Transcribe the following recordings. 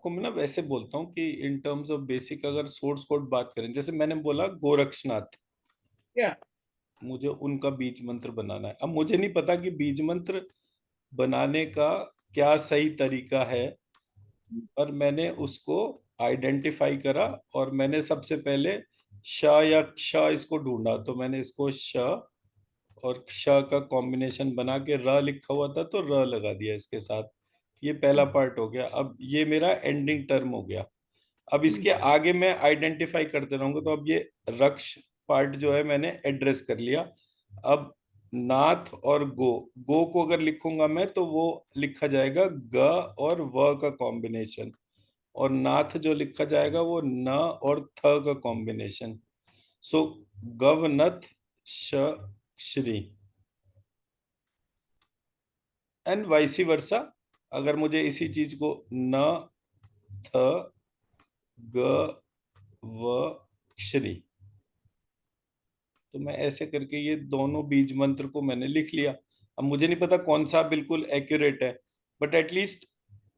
को मैं ना वैसे बोलता हूँ कि इन टर्म्स ऑफ बेसिक अगर सोर्स कोड बात करें, जैसे मैंने बोला गोरक्षनाथ, क्या? मुझे उनका बीज मंत्र बनाना है। अब मुझे नहीं पता कि बीज मंत्र बनाने का क्या सही तरीका है, पर मैंने उसको आइडेंटिफाई करा और मैंने सबसे पहले श या क्ष इसको ढूंढा। तो मैंने इसको श और क्ष का कॉम्बिनेशन बना के र लिखा हुआ था तो र लगा दिया इसके साथ। ये पहला पार्ट हो गया। अब ये मेरा एंडिंग टर्म हो गया। अब इसके आगे मैं आइडेंटिफाई करते रहूंगा। तो अब ये रक्ष पार्ट जो है मैंने एड्रेस कर लिया। अब नाथ और गो, गो को अगर लिखूंगा मैं तो वो लिखा जाएगा ग और व का कॉम्बिनेशन, और नाथ जो लिखा जाएगा वो न और थ का कॉम्बिनेशन। सो गवनथ श श्री एंड वाइसी वर्सा। अगर मुझे इसी चीज को न थ ग व श्री, तो मैं ऐसे करके ये दोनों बीज मंत्र को मैंने लिख लिया। अब मुझे नहीं पता कौन सा बिल्कुल एक्यूरेट है, बट एटलीस्ट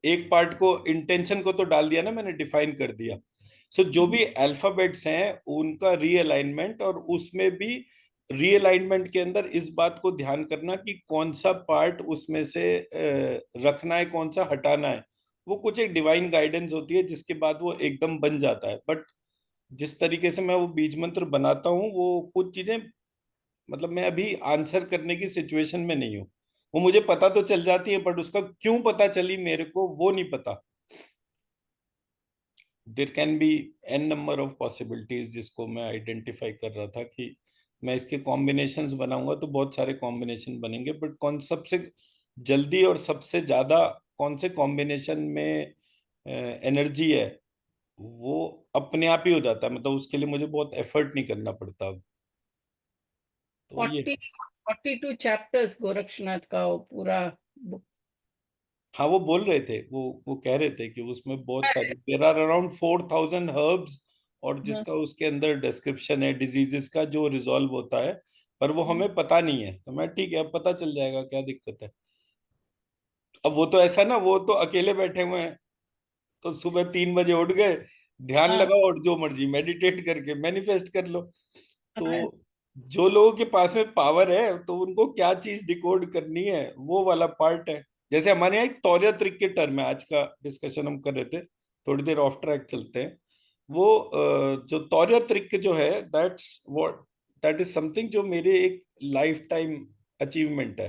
एक पार्ट को, इंटेंशन को तो डाल दिया ना मैंने, डिफाइन कर दिया। सो जो भी अल्फाबेट्स हैं उनका रीअलाइनमेंट, और उसमें भी रीअलाइनमेंट के अंदर इस बात को ध्यान करना कि कौन सा पार्ट उसमें से रखना है, कौन सा हटाना है। वो कुछ एक डिवाइन गाइडेंस होती है जिसके बाद वो एकदम बन जाता है। बट जिस तरीके से मैं वो बीज मंत्र बनाता हूँ, वो कुछ चीजें, मतलब मैं अभी आंसर करने की सिचुएशन में नहीं हूँ। वो मुझे पता तो चल जाती है, बट उसका क्यों पता चली मेरे को वो नहीं पता। There can be an number of possibilities जिसको मैं आइडेंटिफाई कर रहा था कि मैं इसके कॉम्बिनेशंस बनाऊंगा तो बहुत सारे कॉम्बिनेशन बनेंगे, बट कौन सबसे जल्दी और सबसे ज्यादा कौन से कॉम्बिनेशन में एनर्जी है, वो अपने आप ही हो जाता है। मतलब उसके लिए मुझे बहुत एफर्ट नहीं करना पड़ता अब। तो ये, 42 चैप्टर्स गोरक्षनाथ का वो पूरा बुक हाँ वो बोल रहे थे, वो कह रहे थे कि उसमें बहुत सारे, देर आर अराउंड 4,000 हर्ब्स, और है। जिसका उसके अंदर डिस्क्रिप्शन है डिजीजेस का जो रिजॉल्व होता है, पर वो हमें पता नहीं है। तो मैं ठीक है, अब पता चल जाएगा, क्या दिक्कत है। अब वो तो ऐसा ना, वो तो अकेले बैठे हुए हैं, तो सुबह 3 बजे उठ गए, ध्यान हाँ, लगाओ और जो मर्जी मेडिटेट करके मैनिफेस्ट कर लो। तो हाँ, जो लोगों के पास में पावर है तो उनको क्या चीज डिकोड करनी है वो वाला पार्ट है। जैसे हमारे यहाँ एक तौरिया त्रिक के टर्म है, आज का डिस्कशन हम कर रहे थे, थोड़ी देर ऑफ ट्रैक चलते हैं। वो जो तौरिया त्रिक जो है, that's what, that is something जो मेरे एक लाइफ टाइम अचीवमेंट है।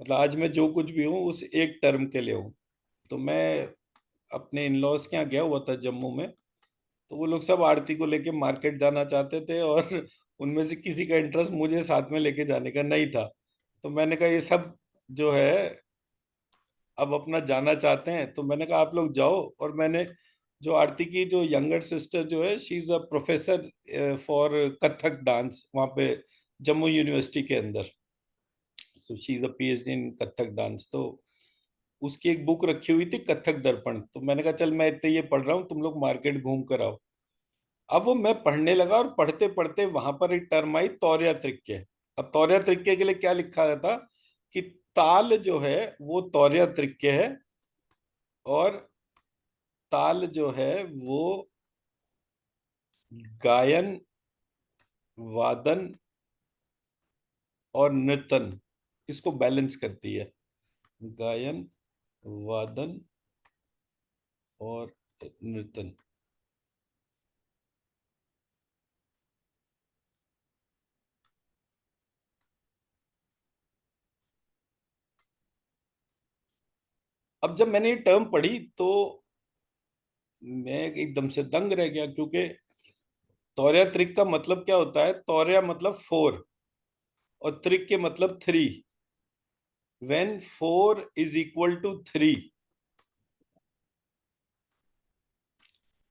मतलब आज मैं जो कुछ भी हूँ उस एक टर्म के लिए हूँ। तो मैं अपने इन लॉज के यहाँ गया हुआ था जम्मू में, तो वो लोग सब आरती को लेके मार्केट जाना चाहते थे, और उनमें से किसी का इंटरेस्ट मुझे साथ में लेके जाने का नहीं था। तो मैंने कहा ये सब जो है अब अपना जाना चाहते हैं, तो मैंने कहा आप लोग जाओ। और मैंने जो आरती की जो यंगर सिस्टर जो है, she is a professor for Kathak dance वहाँ पे जम्मू यूनिवर्सिटी के अंदर। So she is a PhD in Kathak dance. तो उसकी एक बुक रखी हुई थी कथक दर्पण, तो मैंने कहा चल मैं इतने ये पढ़ रहा हूँ, तुम लोग मार्केट घूम कर आओ। अब वो मैं पढ़ने लगा, और पढ़ते पढ़ते वहां पर एक टर्म आई तौर्या त्रिक्य। अब तौर्या त्रिक्य के लिए क्या लिखा गया था कि ताल जो है वो तौर्या त्रिक्य है, और ताल जो है वो गायन, वादन और नृतन, इसको बैलेंस करती है। गायन, वादन और नृतन। अब जब मैंने ये टर्म पढ़ी तो मैं एकदम से दंग रह गया, क्योंकि तौर्या त्रिक का मतलब क्या होता है? तौर्या मतलब 4, और त्रिक के मतलब 3। when 4 is equal to 3,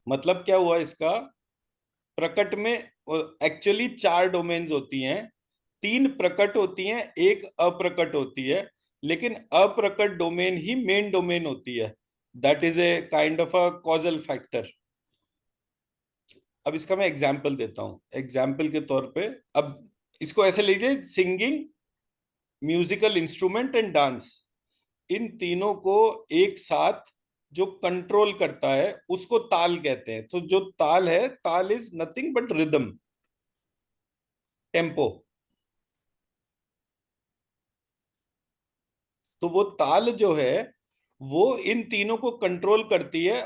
मतलब क्या हुआ इसका? प्रकट में एक्चुअली 4 डोमेन्स होती हैं, 3 प्रकट होती हैं, एक अप्रकट होती है। लेकिन अप्रकट डोमेन ही मेन डोमेन होती है। That is a kind of a causal factor. अब इसका मैं एग्जाम्पल देता हूं, एग्जाम्पल के तौर पे। अब इसको ऐसे लीजिए, singing, musical instrument and dance, इन तीनों को एक साथ जो कंट्रोल करता है उसको ताल कहते हैं। तो जो ताल है, ताल is nothing but rhythm, tempo. तो वो ताल जो है वो इन तीनों को कंट्रोल करती है,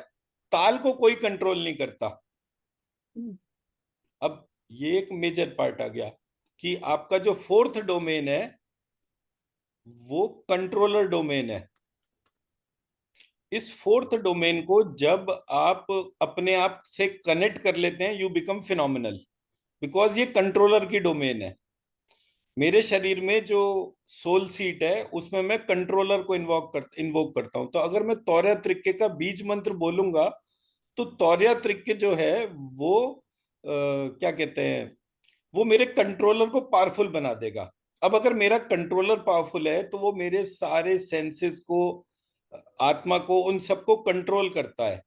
ताल को कोई कंट्रोल नहीं करता। अब ये एक मेजर पार्ट आ गया कि आपका जो फोर्थ डोमेन है वो कंट्रोलर डोमेन है। इस फोर्थ डोमेन को जब आप अपने आप से कनेक्ट कर लेते हैं, यू बिकम फिनोमिनल, बिकॉज ये कंट्रोलर की डोमेन है। मेरे शरीर में जो सोल सीट है उसमें मैं कंट्रोलर को इन्वोक करता हूं। तो अगर मैं तौर्य त्रिक्के का बीज मंत्र बोलूंगा तो तौर्य त्रिक्के जो है वो क्या कहते हैं, वो मेरे कंट्रोलर को पावरफुल बना देगा। अब अगर मेरा कंट्रोलर पावरफुल है तो वो मेरे सारे सेंसेस को, आत्मा को, उन सबको कंट्रोल करता है।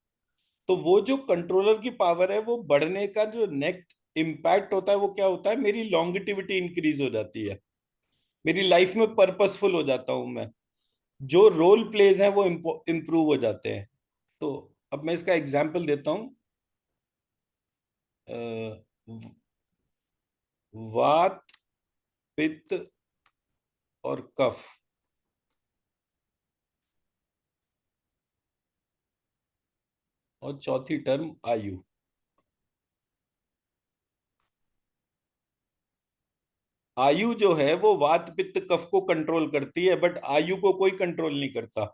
तो वो जो कंट्रोलर की पावर है वो बढ़ने का जो नेक्स्ट इम्पैक्ट होता है वो क्या होता है, मेरी लॉन्गिटिविटी इंक्रीज हो जाती है, मेरी लाइफ में पर्पसफुल हो जाता हूं मैं, जो रोल प्लेज हैं वो इम्प्रूव हो जाते हैं। तो अब मैं इसका एग्जाम्पल देता हूं। अ, वात, पित्त और कफ, और चौथी टर्म आयु। आयु जो है वो वात पित्त कफ को कंट्रोल करती है, बट आयु को कोई कंट्रोल नहीं करता।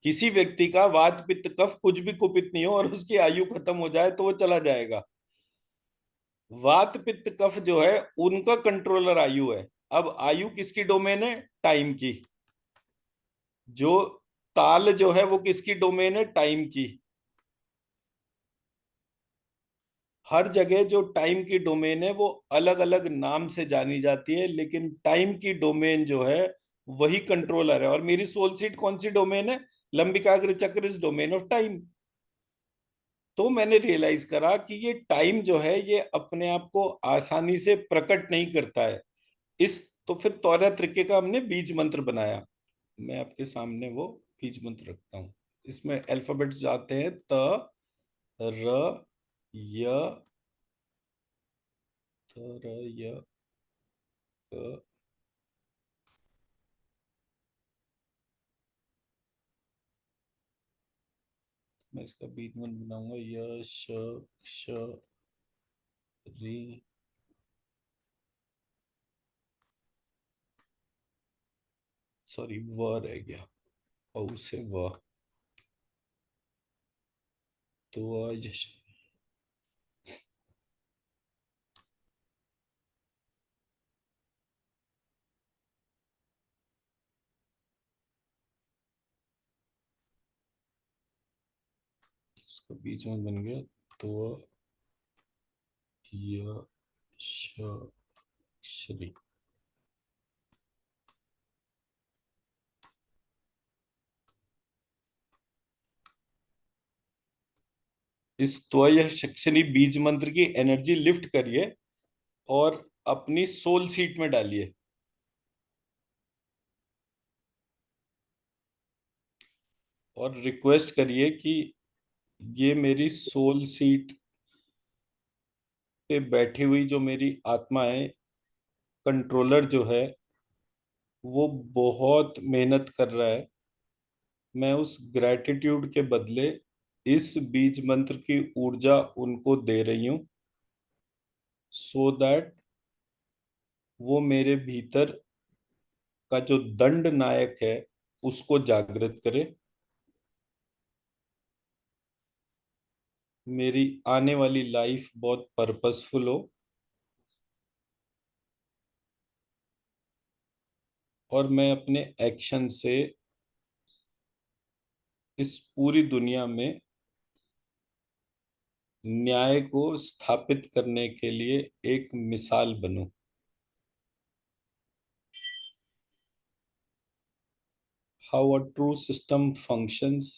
किसी व्यक्ति का वात पित्त कफ कुछ भी कुपित नहीं हो और उसकी आयु खत्म हो जाए तो वो चला जाएगा। वात पित्त कफ जो है उनका कंट्रोलर आयु है। अब आयु किसकी डोमेन है, टाइम की। जो ताल जो है वो किसकी डोमेन है, टाइम की। हर जगह जो टाइम की डोमेन है वो अलग अलग नाम से जानी जाती है, लेकिन टाइम की डोमेन जो है वही कंट्रोलर है। और मेरी सोल सीट कौन सी डोमेन है, लंबिकाग्र चक्र इज डोमेन ऑफ टाइम। तो मैंने रियलाइज करा कि ये टाइम जो है ये अपने आप को आसानी से प्रकट नहीं करता है। इस तो फिर तौरा तरीके का हमने बीज मंत्र बनाया। मैं आपके सामने वो बीज मंत्र रखता हूँ। इसमें अल्फाबेट्स जाते हैं त, र, य, त, र, य, क। मैं इसका बीज मंत्र बनाऊंगा, य, श, श, री, सॉरी व रह गया, औ से व। तो यश, इसका बीज मंत्र बन गया। तो य, श, श्री। इस त्वय शक्षणी बीज मंत्र की एनर्जी लिफ्ट करिए और अपनी सोल सीट में डालिए। और रिक्वेस्ट करिए कि ये मेरी सोल सीट पे बैठी हुई जो मेरी आत्मा है, कंट्रोलर जो है वो बहुत मेहनत कर रहा है। मैं उस ग्रैटिट्यूड के बदले इस बीज मंत्र की ऊर्जा उनको दे रही हूं, सो दैट वो मेरे भीतर का जो दंड नायक है उसको जागृत करे, मेरी आने वाली लाइफ बहुत पर्पसफुल हो, और मैं अपने एक्शन से इस पूरी दुनिया में न्याय को स्थापित करने के लिए एक मिसाल बनूं। How a true system functions,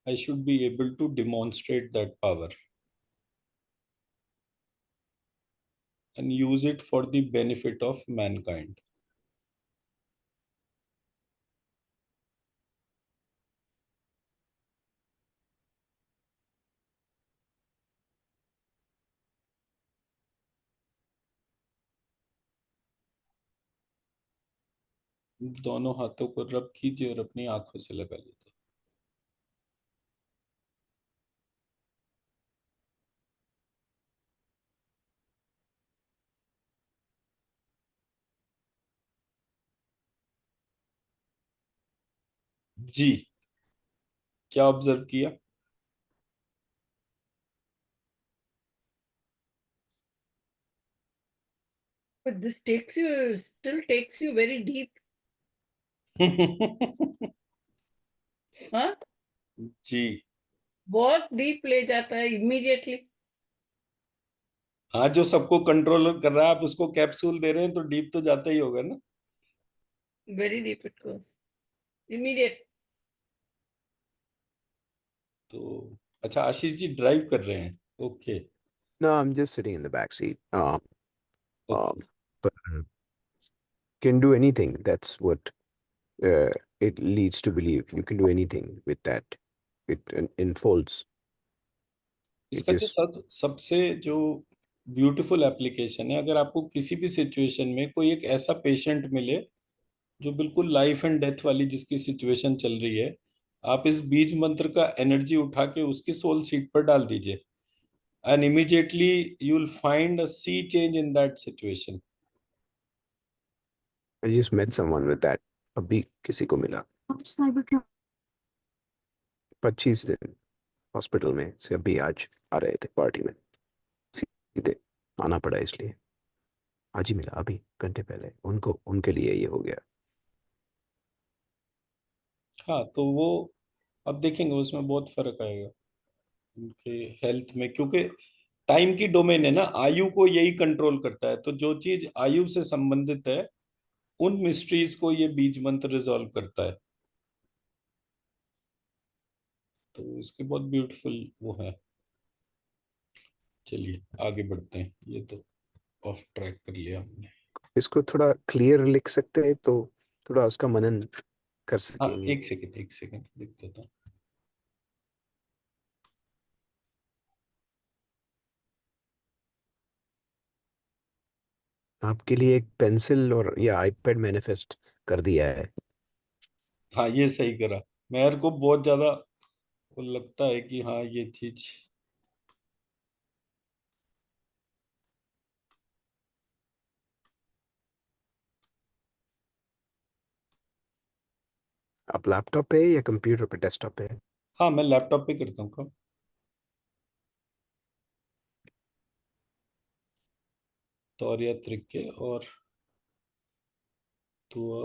I should be able to demonstrate that power and use it for the benefit of mankind. दोनों हाथों को रब कीजिए और अपनी आंखों से लगा लीजिए। जी, क्या ऑब्जर्व किया? But this still takes you very deep. हाँ, जी। बहुत डीप ले जाता है इमीडिएटली। हाँ, जो सबको कंट्रोल कर रहा है, आप उसको कैप्सूल दे रहे हैं तो डीप तो जाता ही होगा ना। Very deep it goes, immediate. तो अच्छा, आशीष जी ड्राइव कर रहे हैं? Okay. No, I'm just sitting in the back seat. Okay. But can do anything. That's what uh, it leads to believe. You can do anything with that. It unfolds. It इसका जो just सबसे जो beautiful application है, अगर आपको किसी भी situation में कोई एक ऐसा पेशेंट मिले जो बिल्कुल लाइफ एंड डेथ वाली जिसकी सिचुएशन चल रही है, आप इस बीज मंत्र का एनर्जी उठा के उसकी सोल सीट पर डाल दीजिए, and immediately you will find a sea change in that situation. I just met someone with that. अभी किसी को मिला 25 दिन हॉस्पिटल में से अभी आज आ रहे थे पार्टी में, सीधे आना पड़ा इसलिए। आज ही मिला अभी घंटे पहले, उनको उनके लिए ये हो गया। हाँ, तो वो अब देखेंगे उसमें बहुत फर्क आएगा उनके हेल्थ में, क्योंकि टाइम की डोमेन है ना, आयु को यही कंट्रोल करता है, तो जो चीज आयु से संबंधित है उन मिस्ट्रीज को ये बीज मंत्र रिजॉल्व करता है। तो इसके बहुत ब्यूटीफुल वो है। चलिए आगे बढ़ते हैं, ये तो ऑफ ट्रैक कर लिया हमने। इसको थोड़ा क्लियर लिख सकते हैं तो थोड़ा उसका मनन कर हाँ, सकेंगे। एक सेकेंड लिख देता हूँ। आपके लिए एक पेंसिल और या आईपैड मैनिफेस्ट कर दिया है। हाँ, ये सही करा। मेरे को बहुत ज्यादा वो लगता है कि हाँ ये चीज। आप लैपटॉप पे या कंप्यूटर पे, डेस्कटॉप पे? हाँ, मैं लैपटॉप पे करता हूँ काम। तौरिया त्रिके और तुआ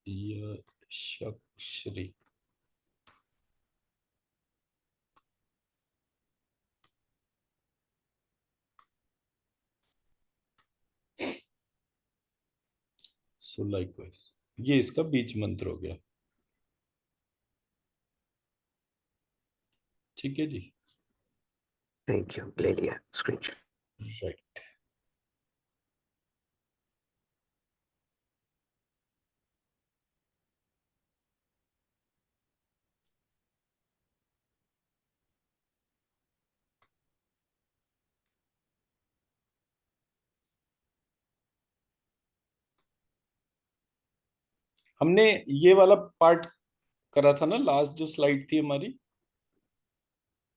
यशक्श्री। सो लाइकवाइज ये इसका बीज मंत्र हो गया। ठीक है जी। थैंक यू, ले लिया स्क्रीनशॉट। राइट। हमने ये वाला पार्ट करा था ना, लास्ट जो स्लाइड थी हमारी,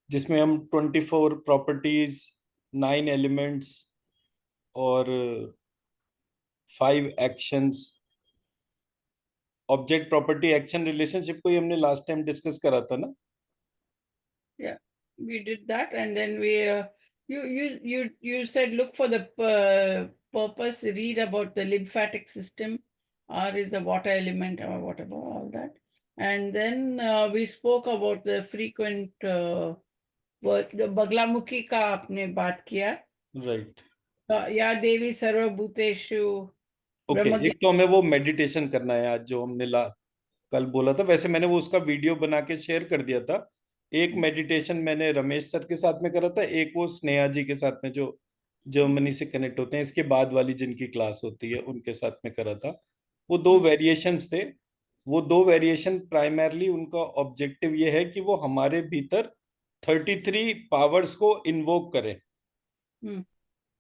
जिसमें हम 24 प्रॉपर्टीज, 9 एलिमेंट्स और 5 actions, object property action relationship को ही हमने लास्ट टाइम डिस्कस करा था ना। Yeah, we did that, and then we you said look for the purpose, read about the lymphatic system, R is the water element or whatever, all that. And then we spoke about the frequent the Baglamukhi का आपने बात किया। Right. या देवी सर्वभूतेषु okay, ब्रह्म एक तो हमें वो मेडिटेशन करना है आज जो हमने कल बोला था। वैसे मैंने वो उसका वीडियो बना के शेयर कर दिया था। एक मेडिटेशन मैंने रमेश सर के साथ में करा था, एक वो स्नेहा जी के साथ में जो जर्मनी से कनेक्ट होते हैं, इसके बाद वाली जिनकी क्लास होती है उनके साथ में करा था। वो 2 वेरिएशंस थे। वो 2 वेरिएशन प्राइमरली उनका ऑब्जेक्टिव ये है कि वो हमारे भीतर 33 पावर्स को इन्वोक करें। हम्म।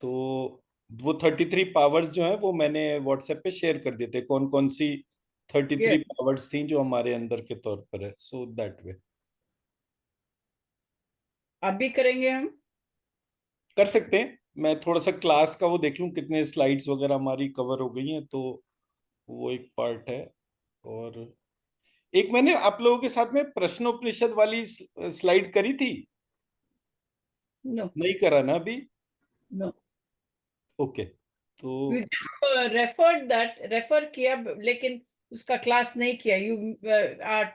तो वो 33 पावर्स जो है वो मैंने व्हाट्सएप पे शेयर कर दिए थे, कौन कौन सी 33 Yes. पावर्स थी जो हमारे अंदर के तौर पर है, सो दैट वे। अभी करेंगे हम। कर सकते हैं, मैं थोड़ा सा क्लास का वो देख लूं कितने स्लाइड्स वगैरह हमारी कवर हो गई हैं, तो वो एक पार्ट है। और एक मैंने आप लोगों के साथ में प्रश्नोपनिषद वाली स्लाइड करी थी, No, नहीं करा ना अभी? no. ओके, तो You just referred that, refer किया, लेकिन उसका क्लास नहीं किया। Our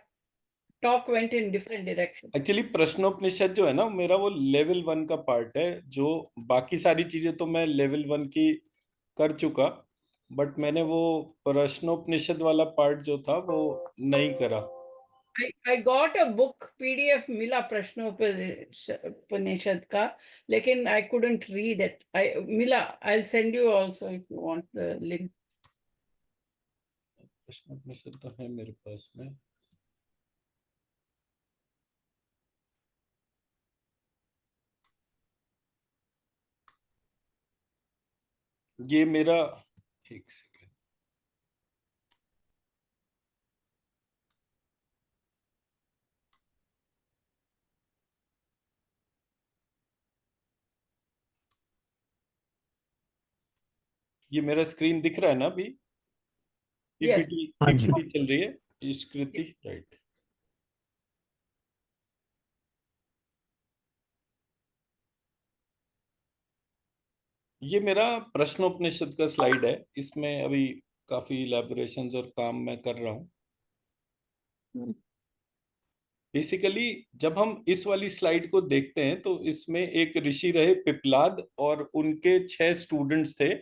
talk went in different direction. Actually Prashnopanishad जो है ना मेरा, वो लेवल 1 का पार्ट है। जो बाकी सारी चीजें तो मैं लेवल 1 की कर चुका, बट मैंने वो प्रश्नोपनिषद वाला पार्ट जो था वो नहीं करा। I got a book PDF मिला प्रश्नोपनिषद का, लेकिन I couldn't read it. मिला, I'll send you also if you want the link. Prashnopanishad तो है मेरे पास में। ये मेरा, एक सेकेंड, ये मेरा स्क्रीन दिख रहा है ना अभी? Yes. पीपीटी हाँ जी। पीपीटी चल रही है, स्कृति, राइट? ये मेरा प्रश्नोपनिषद का स्लाइड है, इसमें अभी काफी इलेबोरेशंस और काम मैं कर रहा हूँ। Hmm. बेसिकली जब हम इस वाली स्लाइड को देखते हैं तो इसमें एक ऋषि रहे पिपलाद, और उनके 6 स्टूडेंट्स थे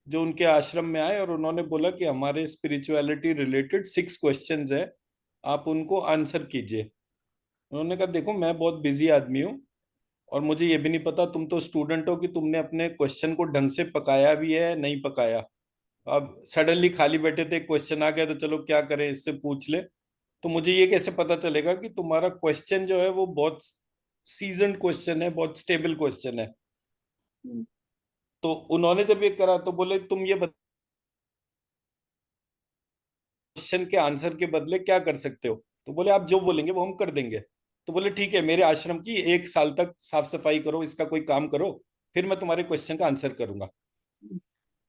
जो उनके आश्रम में आए, और उन्होंने बोला कि हमारे स्पिरिचुअलिटी रिलेटेड 6 क्वेश्चंस है, आप उनको आंसर कीजिए। उन्होंने कहा देखो मैं बहुत बिजी आदमी हूँ, और मुझे ये भी नहीं पता तुम तो स्टूडेंट हो कि तुमने अपने क्वेश्चन को ढंग से पकाया भी है नहीं पकाया। अब सडनली खाली बैठे थे, क्वेश्चन आ गया तो चलो क्या करें, इससे पूछ ले। तो मुझे ये कैसे पता चलेगा कि तुम्हारा क्वेश्चन जो है वो बहुत सीजन्ड क्वेश्चन है, बहुत स्टेबल क्वेश्चन है? Hmm. तो उन्होंने जब ये करा तो बोले तुम ये क्वेश्चन के आंसर के बदले क्या कर सकते हो? तो बोले आप जो बोलेंगे वो हम कर देंगे। तो बोले ठीक है, मेरे आश्रम की 1 साल तक साफ सफाई करो, इसका कोई काम करो, फिर मैं तुम्हारे क्वेश्चन का आंसर करूंगा।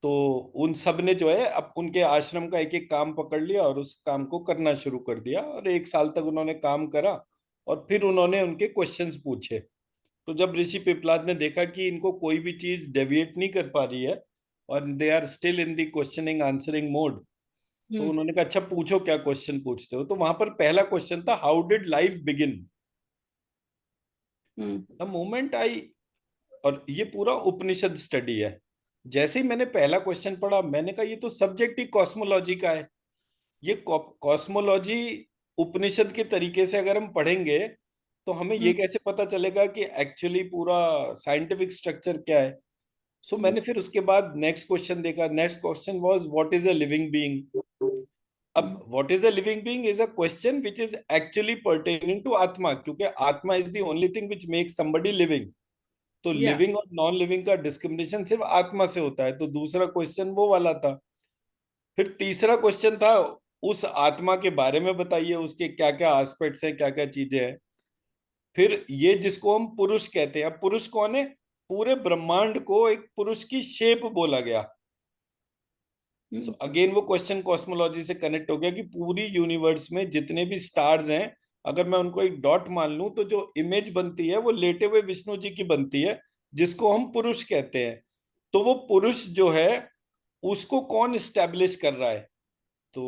तो उन सब ने जो है अब उनके आश्रम का एक एक काम पकड़ लिया और उस काम को करना शुरू कर दिया, और 1 साल तक उन्होंने काम करा, और फिर उन्होंने उनके क्वेश्चंस पूछे। तो जब ऋषि पिपलाद ने देखा कि इनको कोई भी चीज डेविएट नहीं कर पा रही है, और they are still in the questioning answering mode, तो Hmm. उन्होंने कहा अच्छा पूछो क्या क्वेश्चन पूछते हो। तो वहां पर पहला क्वेश्चन था, how did life begin? Hmm. The moment I, और ये पूरा उपनिषद स्टडी है। जैसे ही मैंने पहला क्वेश्चन पढ़ा, मैंने कहा ये तो सब्जेक्ट ही कॉस्मोलॉजी का है। ये कॉस्मोलॉजी उपनिषद के तरीके से अगर हम पढ़ेंगे तो हमें Hmm. ये कैसे पता चलेगा कि एक्चुअली पूरा साइंटिफिक स्ट्रक्चर क्या है? सो Hmm. मैंने फिर उसके बाद नेक्स्ट क्वेश्चन देखा। Next question was what is a living being? अब Hmm. What is a living being is a question which is actually pertaining to आत्मा, क्योंकि आत्मा is the only thing which makes somebody living. तो Yeah. Living और non living का discrimination सिर्फ आत्मा से होता है। तो दूसरा क्वेश्चन वो वाला था। फिर तीसरा क्वेश्चन था, उस आत्मा के बारे में बताइए, उसके क्या क्या एस्पेक्ट्स हैं, क्या क्या चीजें हैं। फिर ये जिसको हम पुरुष कहते हैं, अब पुरुष कौन है? पूरे ब्रह्मांड को एक पुरुष की शेप बोला गया। सो Hmm. अगेन वो क्वेश्चन कॉस्मोलॉजी से कनेक्ट हो गया कि पूरी यूनिवर्स में जितने भी स्टार्स हैं, अगर मैं उनको एक डॉट मान लूं तो जो इमेज बनती है वो लेटे हुए विष्णु जी की बनती है, जिसको हम पुरुष कहते हैं। तो वो पुरुष जो है उसको कौन स्टैब्लिश कर रहा है? तो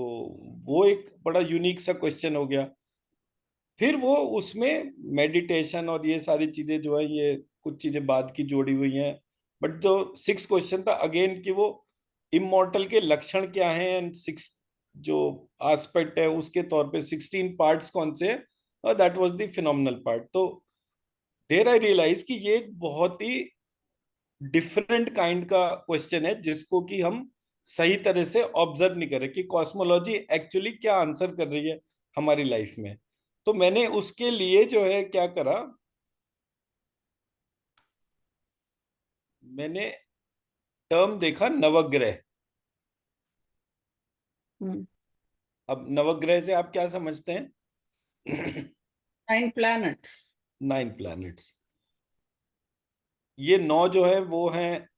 वो एक बड़ा यूनिक सा क्वेश्चन हो गया। फिर वो उसमें मेडिटेशन और ये सारी चीजें जो है, ये कुछ चीजें बाद की जोड़ी हुई हैं। बट जो 6 क्वेश्चन था अगेन कि वो इमोर्टल के लक्षण क्या हैं, एंड 6 जो एस्पेक्ट है उसके तौर पे 16 पार्ट्स कौन से हैं, और that was the phenomenal part. तो देयर आई रियलाइज कि ये एक बहुत ही डिफरेंट काइंड का क्वेश्चन है, जिसको कि हम सही तरह से ऑब्जर्व नहीं कर रहे कि कॉस्मोलॉजी एक्चुअली क्या आंसर कर रही है हमारी लाइफ में। तो मैंने उसके लिए जो है क्या करा, मैंने टर्म देखा नवग्रह। Hmm. अब नवग्रह से आप क्या समझते हैं? 9 planets. 9 प्लैनेट्स। ये 9 जो है वो हैं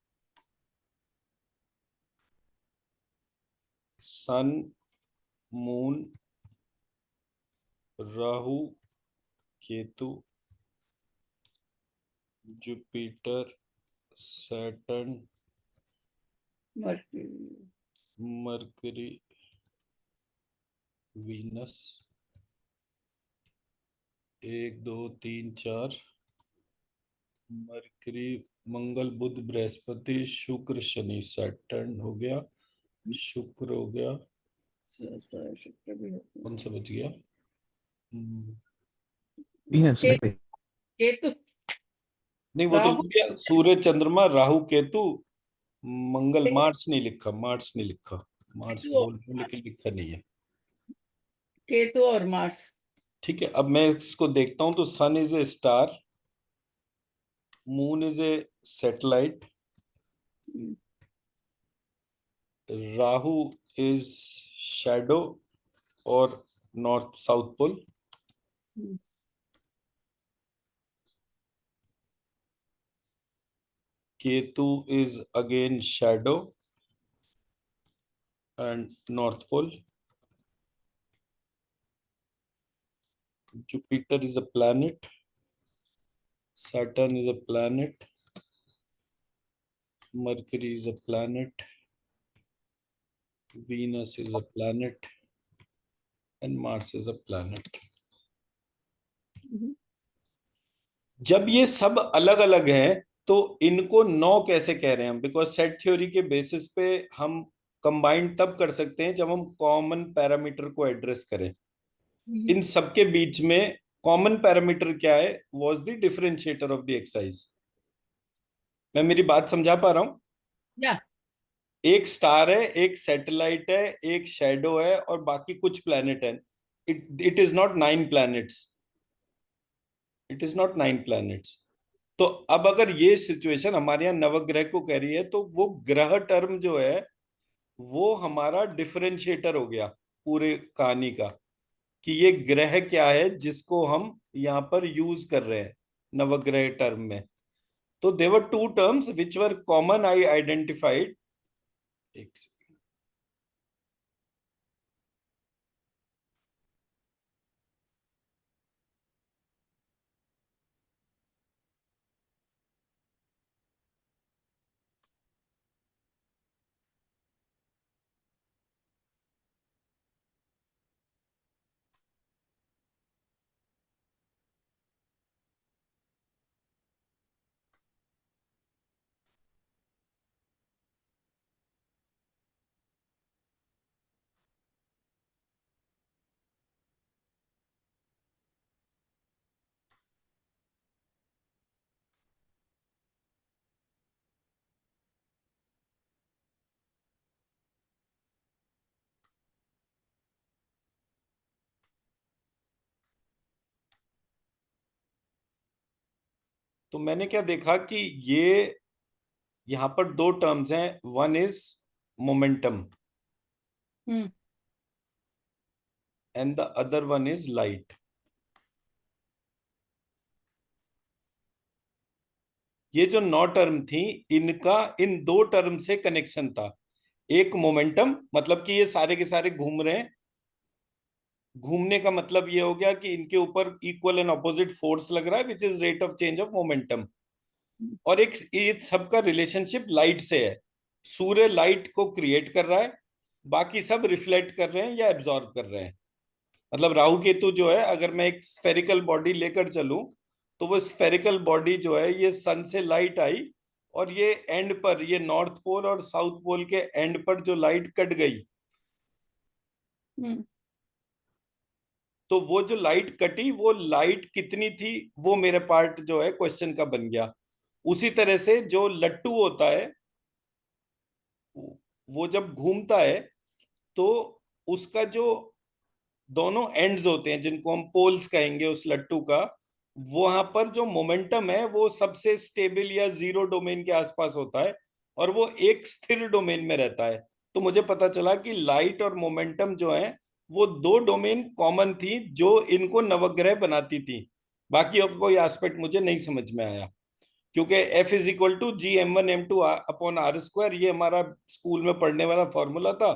sun, moon, Rahu, Ketu, Jupiter, Saturn, Mercury. Mercury, Venus, 1 2 3 4, Mercury, Mangal, Budh, Brihaspati, Shukra, Shani, Saturn हो गया, शुक्र हो गया, शुक्र भी होता है। कौन सा बच गया? हम्म, Venus के- में केतु। नहीं वो तो राहु। हो गया, सूर्य, चंद्रमा, राहु, केतु, मंगल, मार्स नहीं लिखा, मार्स नहीं लिखा, मार्स केतु बोल रहा हूं, लेकिन लिखा नहीं है। केतु और मार्स। ठीक है, अब मैं इसको देखता हूं तो sun is a star, moon is a satellite, hmm, Rahu is shadow और north south pole, hmm, Ketu is again shadow and north pole, Jupiter is a planet, Saturn is a planet, Mercury is a planet, Venus is a planet, and Mars is a planet. हम्म। जब ये सब अलग अलग हैं तो इनको 9 कैसे कह रहे हैं हम? बिकॉज सेट थ्योरी के बेसिस पे हम कंबाइंड तब कर सकते हैं जब हम कॉमन पैरामीटर को एड्रेस करें। इन सबके बीच में कॉमन पैरामीटर क्या है? Was the differentiator of the exercise. मैं मेरी बात समझा पा रहा हूं? या एक स्टार है, एक सैटेलाइट है, एक शैडो है और बाकी कुछ प्लैनेट है। It is not 9 planets, it is not 9 planets. तो अब अगर ये सिचुएशन हमारे यहाँ नवग्रह को कह रही है तो वो ग्रह टर्म जो है वो हमारा डिफरेंशिएटर हो गया पूरे कहानी का, कि ये ग्रह क्या है जिसको हम यहाँ पर यूज कर रहे हैं नवग्रह टर्म में। तो देवर 2 terms which were common, I identified. एक तो मैंने क्या देखा कि ये यहां पर 2 टर्म्स हैं, one is momentum hmm, and the other one is light. ये जो 9 टर्म थी इनका इन 2 टर्म से कनेक्शन था। एक मोमेंटम, मतलब कि ये सारे के सारे घूम रहे हैं, घूमने का मतलब ये हो गया कि इनके ऊपर इक्वल एंड ऑपोजिट फोर्स लग रहा है which is rate of change of momentum. और एक ये सबका रिलेशनशिप लाइट से है। सूर्य लाइट को क्रिएट कर रहा है, बाकी सब रिफ्लेक्ट कर रहे हैं या एब्जॉर्ब कर रहे हैं। मतलब राहु केतु जो है, अगर मैं एक स्फेरिकल बॉडी लेकर चलूं तो वो स्फेरिकल बॉडी जो है ये सन से लाइट आई और ये एंड पर, ये नॉर्थ पोल और साउथ पोल के एंड पर जो लाइट कट गई, हम्म, तो वो जो लाइट कटी वो लाइट कितनी थी वो मेरे पार्ट जो है क्वेश्चन का बन गया। उसी तरह से जो लट्टू होता है वो जब घूमता है तो उसका जो दोनों एंड्स होते हैं जिनको हम पोल्स कहेंगे उस लट्टू का, वहां पर जो मोमेंटम है वो सबसे स्टेबल या जीरो डोमेन के आसपास होता है और वो एक स्थिर डोमेन में रहता है। तो मुझे पता चला कि लाइट और मोमेंटम जो है वो दो डोमेन कॉमन थी जो इनको नवग्रह बनाती थी। बाकी और कोई एस्पेक्ट मुझे नहीं समझ में आया, क्योंकि F is equal to G m1 m2 upon r², ये हमारा स्कूल में पढ़ने वाला फॉर्मूला था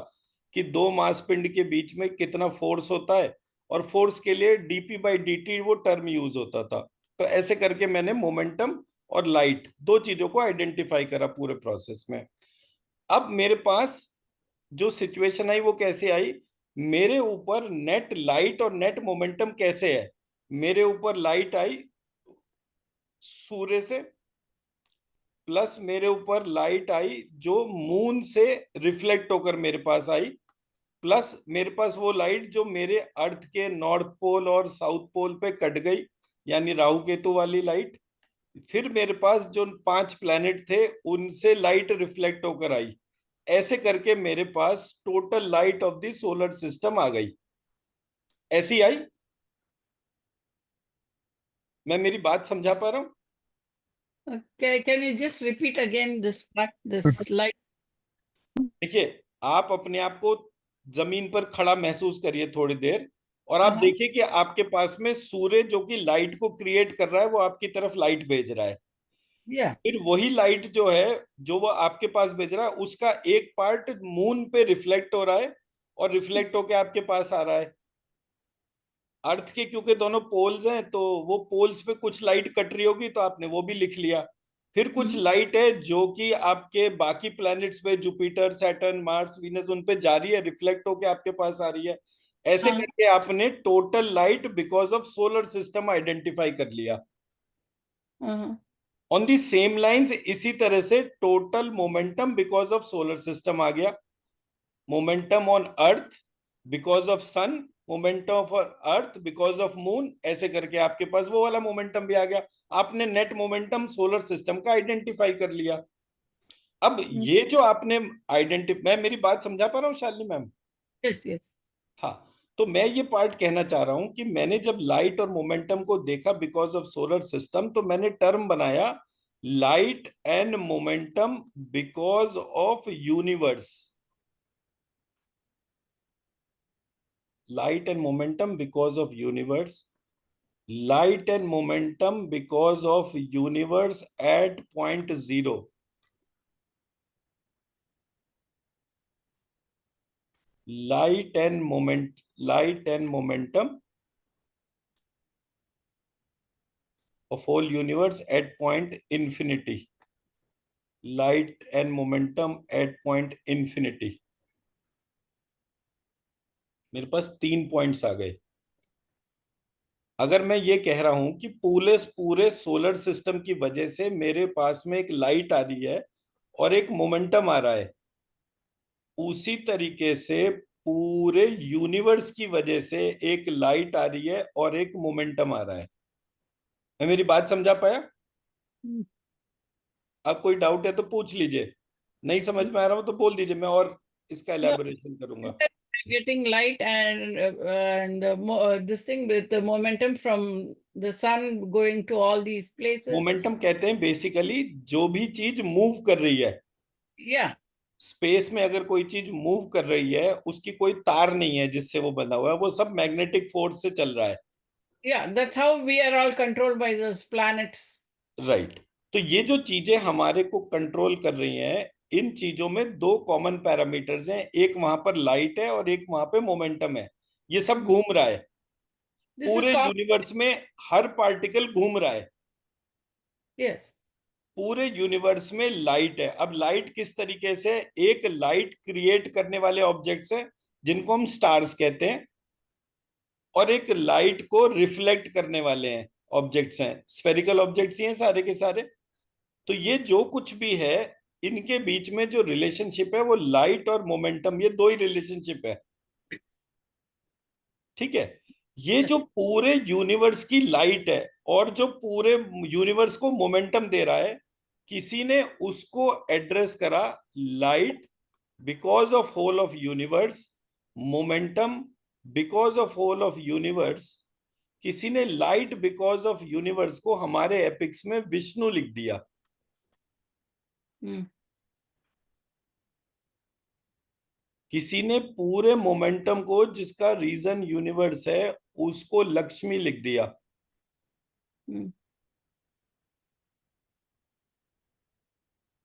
कि दो मास पिंड के बीच में कितना फोर्स होता है, और फोर्स के लिए dp/dt वो टर्म यूज होता था। तो ऐसे करके मैंने मोमेंटम और लाइट दो चीजों को आइडेंटिफाई करा पूरे प्रोसेस में। अब मेरे पास जो सिचुएशन आई वो कैसे आई, मेरे ऊपर नेट लाइट और नेट मोमेंटम कैसे है। मेरे ऊपर लाइट आई सूर्य से, प्लस मेरे ऊपर लाइट आई जो मून से रिफ्लेक्ट होकर मेरे पास आई, प्लस मेरे पास वो लाइट जो मेरे अर्थ के नॉर्थ पोल और साउथ पोल पे कट गई, यानी राहु केतु वाली लाइट। फिर मेरे पास जो 5 प्लैनेट थे उनसे लाइट रिफ्लेक्ट होकर आई। ऐसे करके मेरे पास total light of the solar system आ गई। ऐसी आई। मैं मेरी बात समझा पा रहा हूं? Okay, can you just repeat again this part, this slide? देखिए, आप अपने आप को जमीन पर खड़ा महसूस करिए थोड़ी देर, और आप हाँ। देखिए कि आपके पास में सूर्य जो कि लाइट को क्रिएट कर रहा है वो आपकी तरफ लाइट भेज रहा है। Yeah. फिर वही लाइट जो है जो वो आपके पास भेज रहा है उसका एक पार्ट मून पे रिफ्लेक्ट हो रहा है और रिफ्लेक्ट होके आपके पास आ रहा है। अर्थ के क्योंकि दोनों पोल्स हैं तो वो पोल्स पे कुछ लाइट कट रही होगी, तो आपने वो भी लिख लिया। फिर कुछ लाइट है जो कि आपके बाकी प्लैनेट्स पे, जुपिटर, सैटर्न, मार्स, वीनस, उन पे जा रही है, रिफ्लेक्ट होके आपके पास आ रही है। ऐसे हाँ। करके आपने total light because of solar system identify कर लिया। Uh-huh. On the same lines इसी तरह से total momentum because of solar system आ गया, momentum on earth because of sun, momentum of earth because of moon. ऐसे करके आपके पास वो वाला मोमेंटम भी आ गया। आपने नेट मोमेंटम सोलर सिस्टम का आइडेंटिफाई कर लिया। अब ये जो आपने मैं मेरी बात समझा पा रहा हूँ शालिनी मैम? Yes, yes. हाँ। तो मैं ये पार्ट कहना चाह रहा हूं कि मैंने जब लाइट और मोमेंटम को देखा बिकॉज ऑफ सोलर सिस्टम, तो मैंने टर्म बनाया light and momentum because of universe. light and momentum because of universe, light and momentum because of universe at point 0, light and momentum of whole universe at point infinity, light and momentum at point infinity। मेरे पास 3 points आ गए। अगर मैं ये कह रहा हूं कि पूरे सोलर सिस्टम की वजह से मेरे पास में एक लाइट आ रही है और एक मोमेंटम आ रहा है, उसी तरीके से पूरे यूनिवर्स की वजह से एक लाइट आ रही है और एक मोमेंटम आ रहा है। मैं मेरी बात समझा पाया? अब कोई डाउट है तो पूछ लीजिए, नहीं समझ में आ रहा हो तो बोल दीजिए, मैं और इसका No, एलैबोरेशन you करूंगा। said getting light and this thing with the momentum from the sun going to all these places. Momentum कहते हैं बेसिकली जो भी चीज मूव कर रही है Yeah, स्पेस में, अगर कोई चीज मूव कर रही है उसकी कोई तार नहीं है जिससे वो बंधा हुआ है, वो सब मैग्नेटिक फोर्स से चल रहा है। yeah, that's how we are all controlled by those planets. Right. तो ये जो चीजें हमारे को कंट्रोल कर रही हैं, इन चीजों में दो कॉमन पैरामीटर्स हैं, एक वहां पर लाइट है और एक वहां पे मोमेंटम है। ये सब घूम रहा है This is पूरे called, यूनिवर्स में, हर पार्टिकल घूम रहा है। yes. पूरे यूनिवर्स में लाइट है। अब लाइट किस तरीके से, एक लाइट क्रिएट करने वाले ऑब्जेक्ट्स हैं जिनको हम स्टार्स कहते हैं, और एक लाइट को रिफ्लेक्ट करने वाले हैं ऑब्जेक्ट्स हैं, स्फेरिकल ऑब्जेक्ट्स ही हैं सारे के सारे। तो ये जो कुछ भी है इनके बीच में जो रिलेशनशिप है वो लाइट और मोमेंटम, ये दो ही रिलेशनशिप है। ठीक है। ये जो पूरे यूनिवर्स की लाइट है और जो पूरे यूनिवर्स को मोमेंटम दे रहा है, किसी ने उसको एड्रेस करा light because of whole of universe, momentum because of whole of universe. किसी ने लाइट बिकॉज ऑफ यूनिवर्स को हमारे एपिक्स में विष्णु लिख दिया। Hmm. किसी ने पूरे मोमेंटम को, जिसका रीजन यूनिवर्स है, उसको लक्ष्मी लिख दिया। Hmm.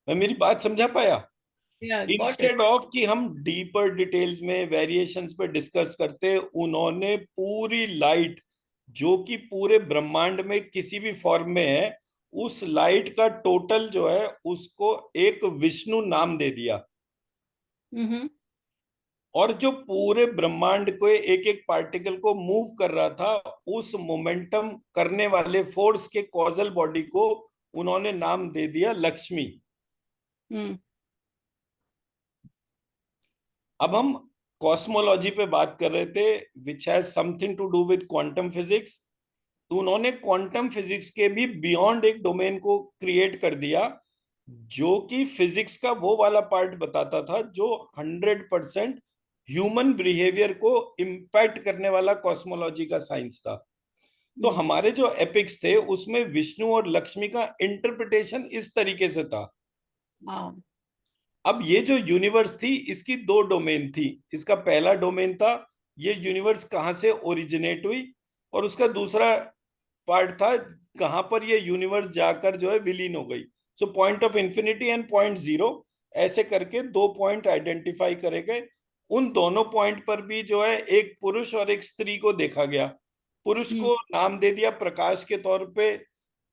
मैं मेरी बात समझा पाया? Yeah, got it. Instead of कि हम डीपर डिटेल्स में वेरिएशंस पे डिस्कस करते, उन्होंने पूरी लाइट जो कि पूरे ब्रह्मांड में किसी भी फॉर्म में है, उस लाइट का टोटल जो है उसको एक विष्णु नाम दे दिया। Mm-hmm. और जो पूरे ब्रह्मांड को एक एक पार्टिकल को मूव कर रहा था, उस मोमेंटम करने वाले फोर्स के कॉजल बॉडी को उन्होंने नाम दे दिया लक्ष्मी। Mm. अब हम कॉस्मोलॉजी पे बात कर रहे थे, which has something to do with quantum physics. तो उन्होंने क्वांटम फिजिक्स के भी बियॉन्ड एक डोमेन को क्रिएट कर दिया, जो कि फिजिक्स का वो वाला पार्ट बताता था जो 100% ह्यूमन बिहेवियर को इम्पैक्ट करने वाला कॉस्मोलॉजी का साइंस था। तो हमारे जो एपिक्स थे उसमें विष्णु और लक्ष्मी का इंटरप्रिटेशन इस तरीके से था। Wow. अब ये जो यूनिवर्स थी, इसकी दो डोमेन थी। इसका पहला डोमेन था ये यूनिवर्स कहाँ से ओरिजिनेट हुई, और उसका दूसरा पार्ट था कहां पर ये यूनिवर्स जाकर जो है विलीन हो गई। So point of infinity and point zero, ऐसे करके दो पॉइंट आइडेंटिफाई करे गए। उन दोनों पॉइंट पर भी जो है एक पुरुष और एक स्त्री को देखा गया। पुरुष Hmm. को नाम दे दिया प्रकाश के तौर पे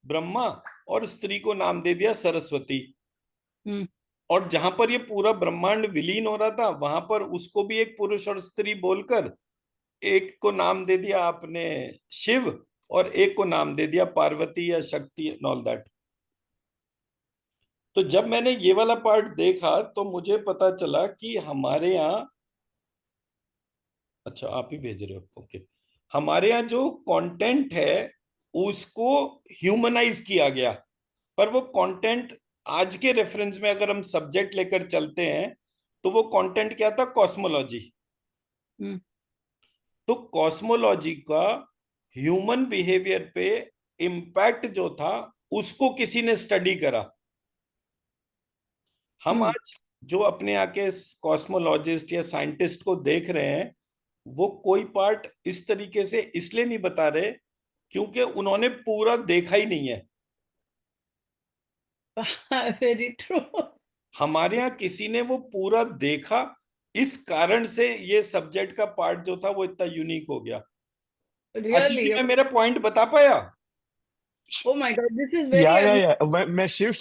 ब्रह्मा, और स्त्री को नाम दे दिया सरस्वती। Hmm. और जहां पर ये पूरा ब्रह्मांड विलीन हो रहा था, वहां पर उसको भी एक पुरुष और स्त्री बोलकर एक को नाम दे दिया आपने शिव, और एक को नाम दे दिया पार्वती या शक्ति एंड ऑल दैट। तो जब मैंने ये वाला पार्ट देखा तो मुझे पता चला कि हमारे यहाँ, अच्छा आप ही भेज रहे हो, ओके, हमारे यहाँ जो कंटेंट है उसको ह्यूमनाइज किया गया। पर वो कंटेंट आज के रेफरेंस में अगर हम सब्जेक्ट लेकर चलते हैं, तो वो कंटेंट क्या था? कॉस्मोलॉजी। Hmm. तो कॉस्मोलॉजी का ह्यूमन बिहेवियर पे इम्पैक्ट जो था, उसको किसी ने स्टडी करा। हम Hmm. आज जो अपने यहाँ के कॉस्मोलॉजिस्ट या साइंटिस्ट को देख रहे हैं, वो कोई पार्ट इस तरीके से इसलिए नहीं बता रहे क्योंकि उन्होंने पूरा देखा ही नहीं है। Very true. हमारे यहाँ किसी ने वो पूरा देखा, इस कारण से ये सब्जेक्ट का पार्ट जो था वो इतना यूनिक हो गया। आशीष जी, Really. मैं मेरा पॉइंट बता पाया? Oh my God, this is very या मैं शिव